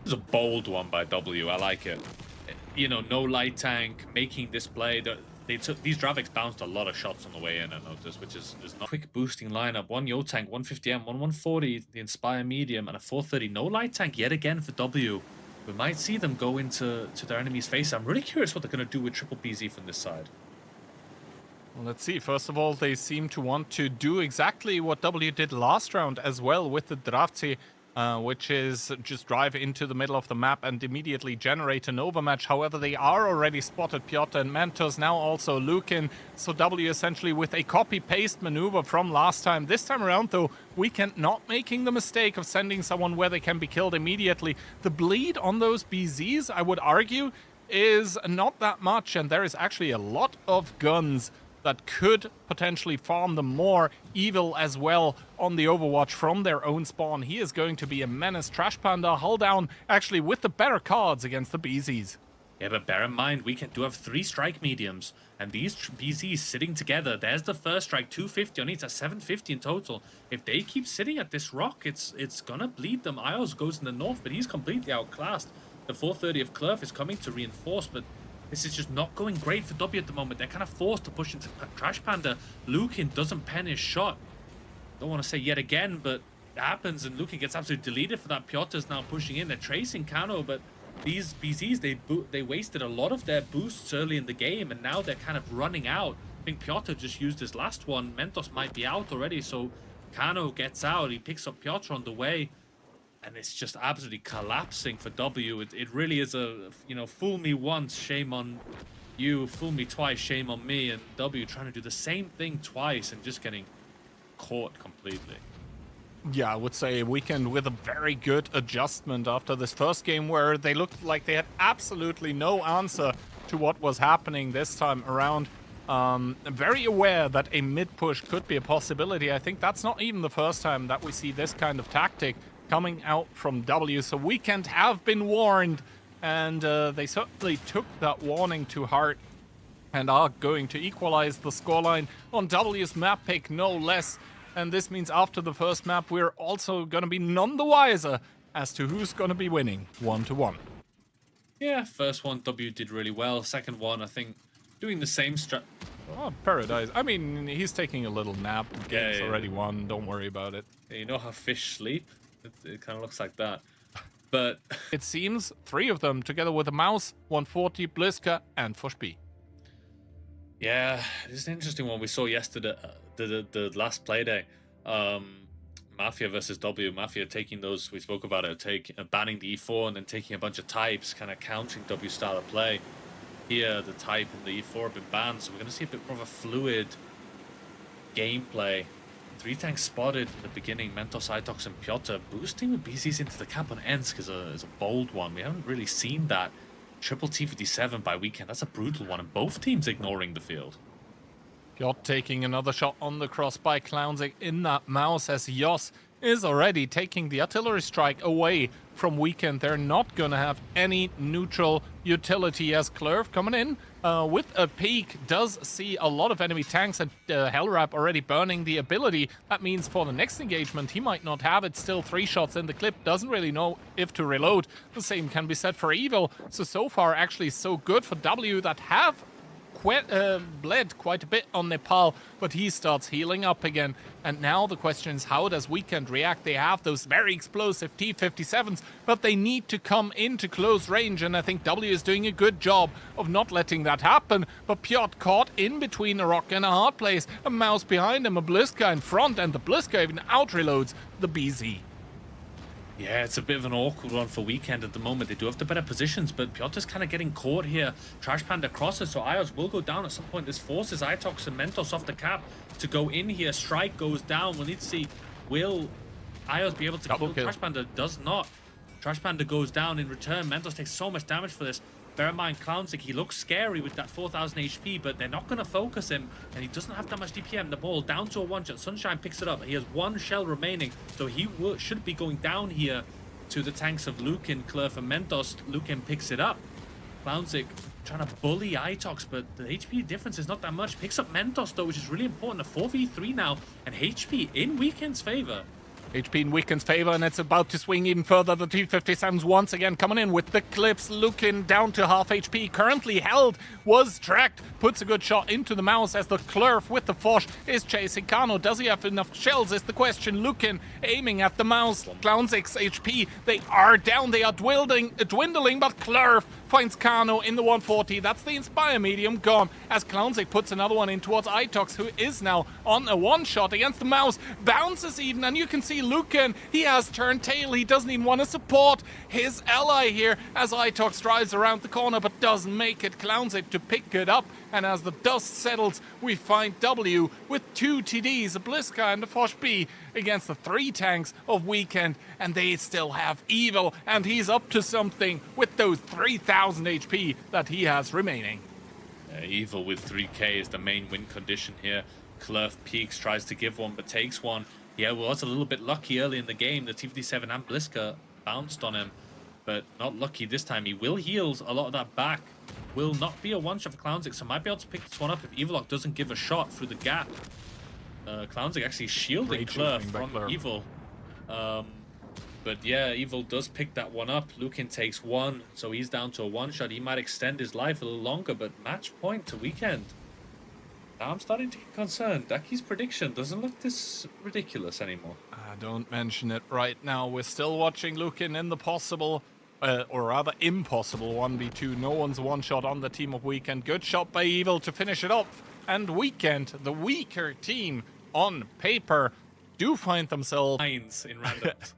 A: was a bold one by W. I like it. You know, no light tank, making this play. These Draviks bounced a lot of shots on the way in, I noticed, which is not quick boosting lineup. 1 Yo tank, 150M, 140, the Inspire medium, and a 430. No light tank yet again for W. We might see them go into their enemy's face. I'm really curious what they're going to do with Triple BZ from this side.
C: Well, let's see. First of all, they seem to want to do exactly what W did last round as well with the Dravci. which is just drive into the middle of the map and immediately generate an overmatch. However, they are already spotted Piotr and Mentos, now also Lukin. So W essentially with a copy-paste maneuver from last time. This time around, though, Weekend not making the mistake of sending someone where they can be killed immediately. The bleed on those BZs, I would argue, is not that much, and there is actually a lot of guns that could potentially farm them more. Evil as well on the Overwatch from their own spawn. He is going to be a menace. Trash Panda hull down actually with the better cards against the BZs.
A: Yeah, but bear in mind, Weekend do have 3 strike mediums, and these BZs sitting together, there's the first strike, 250 on each, that's 750 in total. If they keep sitting at this rock, it's gonna bleed them. Ios goes in the north, but he's completely outclassed. The 430 of Clurf is coming to reinforce, but this is just not going great for W at the moment. They're kind of forced to push into Trash Panda. Lukin doesn't pen his shot. Don't want to say yet again, but it happens, and Lukin gets absolutely deleted for that. Piotr's now pushing in. They're tracing Kano, but these BZs, they wasted a lot of their boosts early in the game, and now they're kind of running out. I think Piotr just used his last one. Mentos might be out already, so Kano gets out. He picks up Piotr on the way. And it's just absolutely collapsing for W. It really is a, you know, fool me once, shame on you. Fool me twice, shame on me. And W trying to do the same thing twice and just getting caught completely.
C: Yeah, I would say Weekend with a very good adjustment after this first game where they looked like they had absolutely no answer to what was happening this time around. Very aware that a mid-push could be a possibility. I think that's not even the first time that we see this kind of tactic coming out from W, so Weekend have been warned, and they certainly took that warning to heart and are going to equalize the scoreline on W's map pick, no less. And this means after the first map, we're also going to be none the wiser as to who's going to be winning 1-1.
A: Yeah, first one, W did really well. Second one, I think, doing the same strat.
C: Oh, Paradise. I mean, he's taking a little nap. The game's already won. Don't worry about it.
A: Yeah, you know how fish sleep? It kind of looks like that. But
C: it seems 3 of them, together with a mouse, 140, Bliska, and Fushby.
A: Yeah, this is an interesting one. We saw yesterday, the last play day. Mafia versus W. Mafia taking those, we spoke about it, banning the E4 and then taking a bunch of types, kind of countering W style of play. Here, the type and the E4 have been banned, so we're going to see a bit more of a fluid gameplay. 3 tanks spotted in the beginning, Mentos, Itox, and Piotr. Boosting with BZs into the camp on Ensk is a bold one. We haven't really seen that. Triple T57 by Weekend, that's a brutal one, and both teams ignoring the field.
C: Piotr taking another shot on the cross by Clownzik in that mouse as Yos is already taking the artillery strike away from Weekend. They're not going to have any neutral utility as Clurf coming in with a peek does see a lot of enemy tanks, and Hellrap already burning the ability. That means for the next engagement he might not have it. Still 3 shots in the clip, doesn't really know if to reload. The same can be said for Evil. So far actually so good for W that have bled quite a bit on Nepal, but he starts healing up again. And now the question is, how does Weekend react? They have those very explosive T-57s, but they need to come into close range, and I think W is doing a good job of not letting that happen. But Piotr caught in between a rock and a hard place, a mouse behind him, a Bliska in front, and the Bliska even out-reloads the BZ.
A: Yeah, it's a bit of an awkward one for Weekend at the moment. They do have the better positions, but Piotr's kind of getting caught here. Trash Panda crosses, so Ios will go down at some point. This forces Itox and Mentos off the cap to go in here. Strike goes down. We'll need to see, will Ios be able to kill? Trash Panda does not. Trash Panda goes down in return. Mentos takes so much damage for this. Bear in mind, Clownzik, he looks scary with that 4,000 HP, but they're not going to focus him, and he doesn't have that much DPM. The ball down to a one-shot. Sunshine picks it up. He has 1 shell remaining, so he should be going down here to the tanks of Lukin, Clurf, and Mentos. Lukin picks it up. Clownzik trying to bully Itox, but the HP difference is not that much. Picks up Mentos, though, which is really important. A 4v3 now, and HP in Weekend's favor.
C: HP in Weekend's favor, and it's about to swing even further. The T-57s once again coming in with the clips. Lukin down to half HP, currently held, was tracked, puts a good shot into the mouse as the Clurf with the Fosh is chasing Kano. Does he have enough shells is the question. Lukin aiming at the mouse. Clownzik's HP, they are down, they are dwindling, but Clurf finds Kano in the 140. That's the Inspire medium gone as Clownzik puts another one in towards Itox, who is now on a one-shot against the mouse. Bounces even, and you can see see Lucan. He has turned tail. He doesn't even want to support his ally here as Itox drives around the corner but doesn't make it. Clownzik to pick it up. And as the dust settles, we find W with 2 TDs, a Bliska and a Fosh B against the 3 tanks of Weekend. And they still have Evil, and he's up to something with those 3,000 HP that he has remaining.
A: Evil with 3k is the main win condition here. Clef peeks, tries to give one, but takes one. Yeah, was a little bit lucky early in the game. The T57 and Bliska bounced on him, but not lucky this time. He will heal a lot of that back. Will not be a one-shot for Clownzik, so might be able to pick this one up if Evilok doesn't give a shot through the gap. Clownzik actually shielding Clef from Evil. But yeah, Evil does pick that one up. Lukin takes one, so he's down to a one-shot. He might extend his life a little longer, but match point to Weekend. Now I'm starting to get concerned. Daki's prediction doesn't look this ridiculous anymore.
C: Don't mention it right now. We're still watching Lukin in the possible, or rather impossible 1v2. No one's one-shot on the team of Weekend. Good shot by Evil to finish it off. And Weekend, the weaker team on paper, do find themselves...
A: Lines in randoms.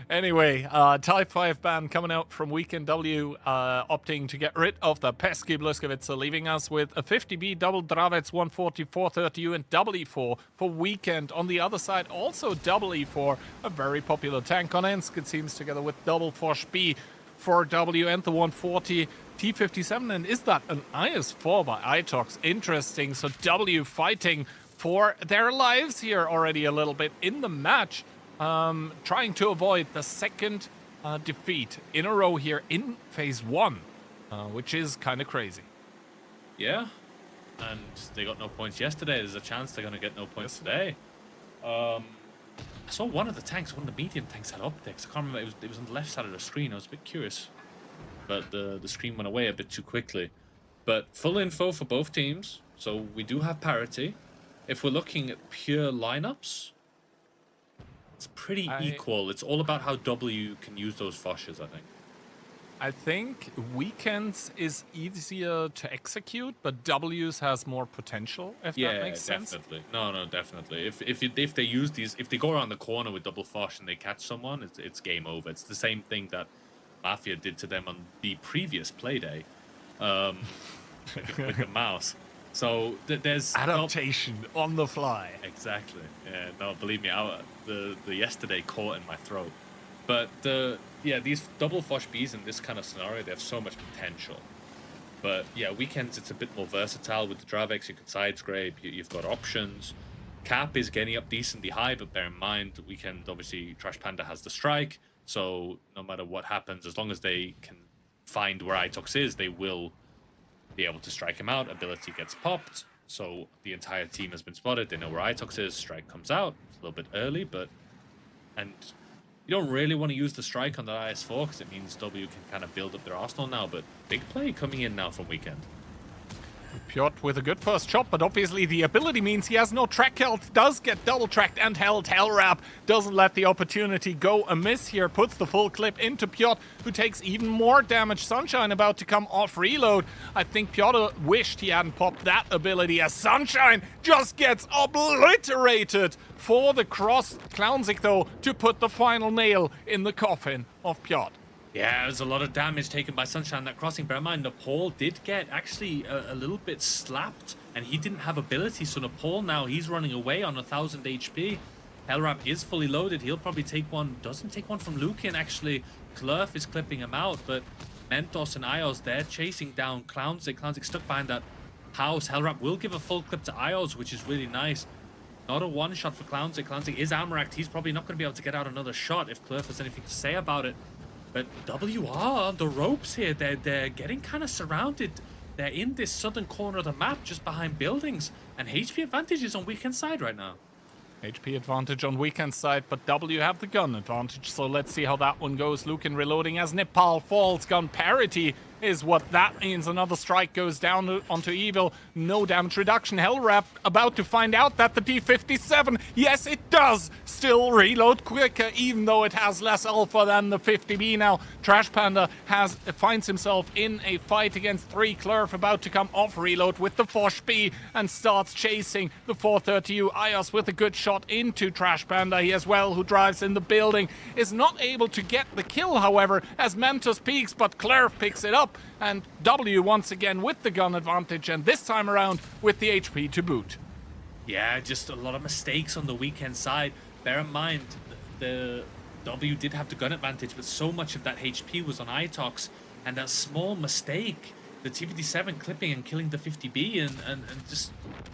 C: Anyway, Type 5 ban coming out from Weekend W, opting to get rid of the pesky Bluskowitz, leaving us with a 50B double Dravets 140 430U and double E4 for Weekend. On the other side, also double E4, a very popular tank on Ensk, it seems, together with double Fosh B for W and the 140 T57. And is that an IS4 by Itox? Interesting. So W fighting for their lives here already a little bit in the match. Trying to avoid the second defeat in a row here in phase 1, which is kind of crazy.
A: Yeah, and they got no points yesterday. There's a chance they're going to get no points today. I saw one of the medium tanks had optics. I can't remember, it was on the left side of the screen. I was a bit curious, but the screen went away a bit too quickly. But full info for both teams, so we do have parity. If we're looking at pure lineups, it's pretty equal. It's all about how W can use those Foshes, I think.
C: I think Weekends is easier to execute, but W's has more potential, if that makes sense.
A: Yeah, definitely. No, definitely. If they use these, if they go around the corner with double Fosh and they catch someone, it's game over. It's the same thing that Mafia did to them on the previous playday, with the mouse. So there's
C: adaptation on the fly.
A: Exactly. Yeah. No, believe me, the yesterday caught in my throat. But these double Fosh Bs in this kind of scenario, they have so much potential. But yeah, Weekends, it's a bit more versatile with the Dravex. You can side scrape. You've got options. Cap is getting up decently high, but bear in mind, Weekend, obviously, Trash Panda has the strike. So no matter what happens, as long as they can find where Itox is, they will be able to strike him out. Ability gets popped, so the entire team has been spotted. They know where Itox is. Strike comes out. It's a little bit early, and you don't really want to use the strike on the IS4 because it means W can kind of build up their arsenal now. But big play coming in now from Weekend.
C: Piotr with a good first shot, but obviously the ability means he has no track health, does get double tracked and held. Hellrap doesn't let the opportunity go amiss here, puts the full clip into Piotr, who takes even more damage. Sunshine about to come off reload. I think Piotr wished he hadn't popped that ability, as Sunshine just gets obliterated for the cross. Clownzik, though, to put the final nail in the coffin of Piotr.
A: Yeah, there's a lot of damage taken by Sunshine that crossing. Bear in mind, Nepal did get actually a little bit slapped, and he didn't have ability. So Nepal now, he's running away on 1,000 HP. Hellrap is fully loaded. He'll probably take one. Doesn't take one from Lukin, actually. Clerf is clipping him out, but Mentos and Ios, they're chasing down Clownzik. Clownzik stuck behind that house. Hellrap will give a full clip to Ios, which is really nice. Not a one-shot for Clownzik. Clownzik is Amracked. He's probably not going to be able to get out another shot if Clerf has anything to say about it. But WR on the ropes here. They're getting kind of surrounded. They're in this southern corner of the map, just behind buildings. And HP advantage is on Weekend side right now.
C: HP advantage on Weekend side, but W have the gun advantage. So let's see how that one goes. Lukin reloading as Nepal falls. Gun parity is what that means. Another strike goes down onto Evil. No damage reduction. Hellwrap about to find out that the T57, yes, it does still reload quicker, even though it has less alpha than the 50B now. Trash Panda finds himself in a fight against 3 Clerf, about to come off reload with the Fosh B and starts chasing the 430U. Ayos with a good shot into Trash Panda. He as well, who drives in the building, is not able to get the kill, however, as Mentos peeks, but Clerf picks it up, and W once again with the gun advantage, and this time around with the HP to boot.
A: Yeah, just a lot of mistakes on the weekend side. Bear in mind, the W did have the gun advantage, but so much of that HP was on Itox, and that small mistake, the T57 clipping and killing the 50B, and just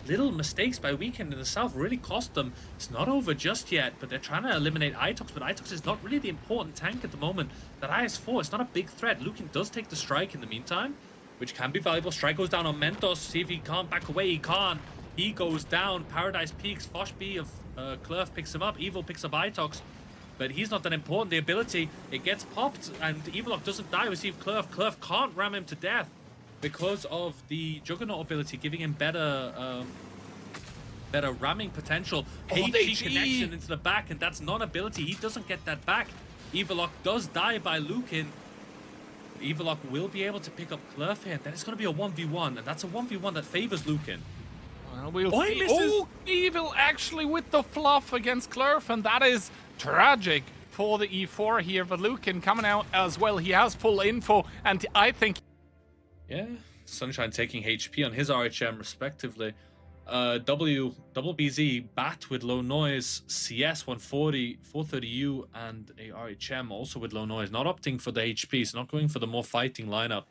A: little mistakes by Weekend in the South really cost them. It's not over just yet, but they're trying to eliminate Itox, but Itox is not really the important tank at the moment. That IS-4, it's not a big threat. Lukin does take the strike in the meantime, which can be valuable. Strike goes down on Mentos. See if he can't back away. He can't. He goes down. Paradise peaks. Fosh B of Clerf picks him up. Evil picks up Itox, but he's not that important. The ability, it gets popped, and Evilock doesn't die. We see Clerf. Clerf can't ram him to death because of the Juggernaut ability, giving him better ramming potential. HG connection into the back, and that's non-ability. He doesn't get that back. Evilock does die by Lukin. Evilock will be able to pick up Clerf here, and then it's going to be a 1v1, and that's a 1v1 that favors Lukin.
C: Well, we'll see. Oh, Evil actually with the fluff against Clerf, and that is tragic for the E4 here. But Lukin coming out as well. He has full info, and I think...
A: Yeah, Sunshine taking HP on his RHM respectively. W, Double BZ, Bat with low noise, CS 140, 430U, and a RHM also with low noise. Not opting for the HP, so not going for the more fighting lineup.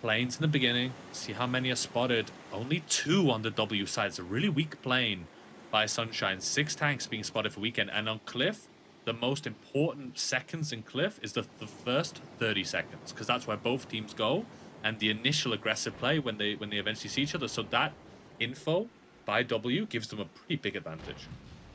A: Planes in the beginning, see how many are spotted. Only 2 on the W side. It's a really weak plane by Sunshine. 6 tanks being spotted for Weekend. And on Cliff, the most important seconds in Cliff is the first 30 seconds, because that's where both teams go, and the initial aggressive play when they eventually see each other. So that info by W gives them a pretty big advantage.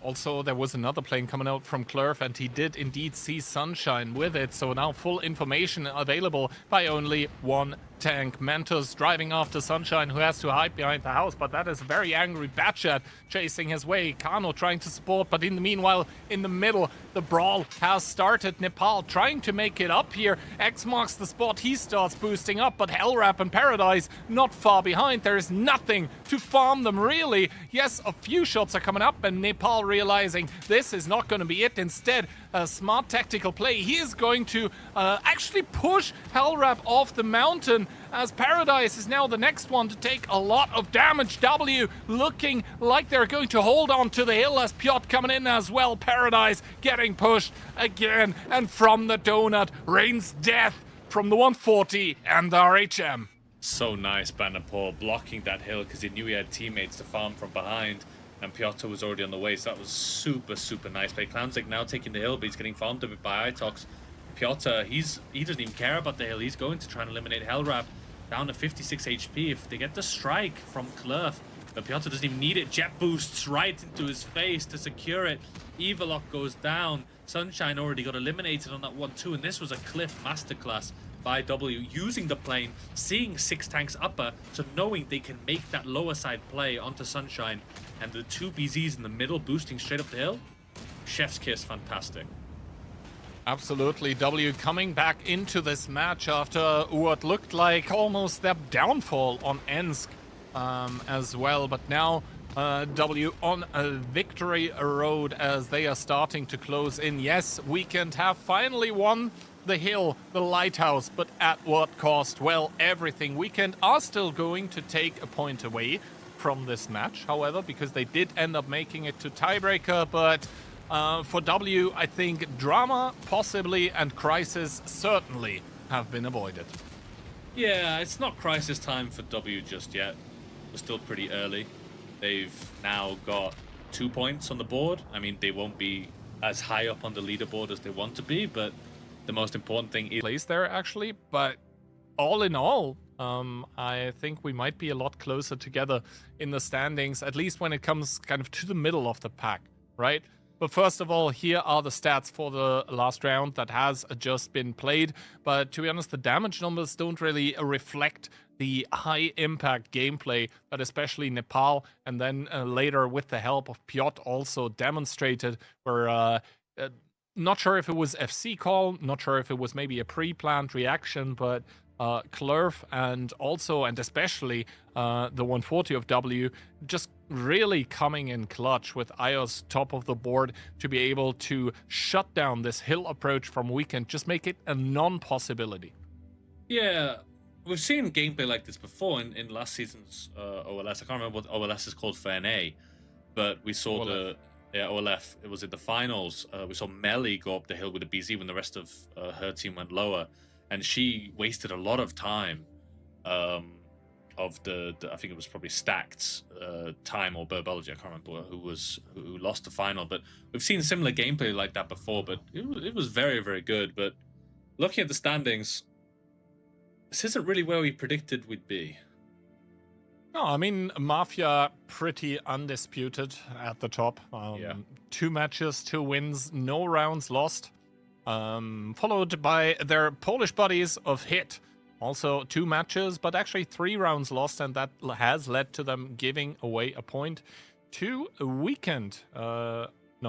C: Also, there was another plane coming out from Clerf, and he did indeed see Sunshine with it. So now full information available by only 1 tank. Mentos driving after Sunshine, who has to hide behind the house, but that is a very angry Batchat chasing his way. Kano trying to support, but in the meanwhile, in the middle, the brawl has started. Nepal trying to make it up here. X marks the spot. He starts boosting up, but Hellwrap and Paradise not far behind. There is nothing to farm them, really. Yes, a few shots are coming up, and Nepal realizing this is not going to be it. Instead, a smart tactical play. He is going to actually push Hellwrap off the mountain, as Paradise is now the next one to take a lot of damage. W looking like they're going to hold on to the hill, as Piotr coming in as well. Paradise getting pushed again, and from the donut rains death from the 140 and the RHM.
A: So nice, Banapor blocking that hill because he knew he had teammates to farm from behind, and Piotr was already on the way, so that was super nice play. Clownzik now taking the hill, but he's getting farmed a bit by Itox. Piotr, he doesn't even care about the hill. He's going to try and eliminate Hellwrap down to 56 HP. If they get the strike from Clerf, but Piotr doesn't even need it. Jet boosts right into his face to secure it. Evilock goes down. Sunshine already got eliminated on that 1-2, and this was a Cliff masterclass by W, using the plane, seeing 6 tanks upper, so knowing they can make that lower side play onto Sunshine, and the 2 BZs in the middle boosting straight up the hill. Chef's kiss, fantastic.
C: Absolutely. W coming back into this match after what looked like almost their downfall on Ensk as well. But now W on a victory road as they are starting to close in. Yes, Weekend have finally won the hill, the lighthouse, but at what cost? Well, everything. Weekend are still going to take a point away from this match, however, because they did end up making it to tiebreaker, but for W, I think drama, possibly, and crisis certainly have been avoided.
A: Yeah, it's not crisis time for W just yet. We're still pretty early. They've now got 2 points on the board. I mean, they won't be as high up on the leaderboard as they want to be, but the most important thing is...
C: place there, actually, but all in all, I think we might be a lot closer together in the standings, at least when it comes kind of to the middle of the pack, right? But first of all, here are the stats for the last round that has just been played. But to be honest, the damage numbers don't really reflect the high impact gameplay that especially Nepal and then later with the help of Piotr also demonstrated, where not sure if it was FC call, not sure if it was maybe a pre-planned reaction, but Clerf and especially the 140 of W just really coming in clutch with Ios top of the board to be able to shut down this hill approach from Weekend, just make it a non-possibility.
A: Yeah, we've seen gameplay like this before in last season's OLS. I can't remember what OLS is called for NA, but we saw OLF. It was in the finals. We saw Melly go up the hill with a BZ when the rest of her team went lower, and she wasted a lot of time of the I think it was probably Stacked Time or Burbology. I can't remember who lost the final, but we've seen similar gameplay like that before. But it was very, very good. But looking at the standings, this isn't really where we predicted we'd be.
C: No, I mean, Mafia pretty undisputed at the top. 2 matches, 2 wins, no rounds lost. Followed by their Polish buddies of Hit. Also 2 matches, but actually 3 rounds lost, and that has led to them giving away a point to Weekend. No,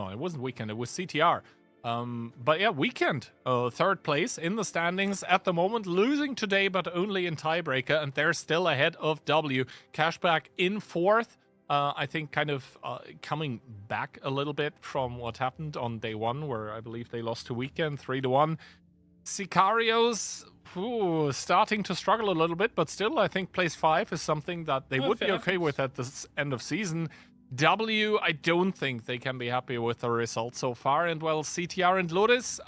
C: it wasn't Weekend, it was CTR. But yeah, Weekend, 3rd place in the standings at the moment, losing today, but only in tiebreaker, and they're still ahead of W. Cashback in 4th. I think kind of coming back a little bit from what happened on day 1, where I believe they lost to Weekend 3-1. Sicarios, starting to struggle a little bit, but still I think place 5 is something that they would be okay with at the end of season. W, I don't think they can be happy with the result so far. And well, CTR and Lodis,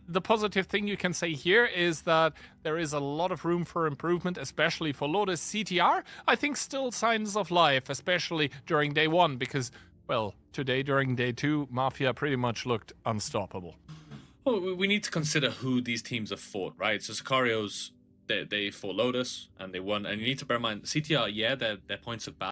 C: the positive thing you can say here is that there is a lot of room for improvement, especially for Lodis. CTR, I think still signs of life, especially during day 1, because, well, today during day 2, Mafia pretty much looked unstoppable.
A: Well, we need to consider who these teams have fought, right? So Sicarios, they fought Lodis and they won. And you need to bear in mind, CTR, yeah, their points are bad.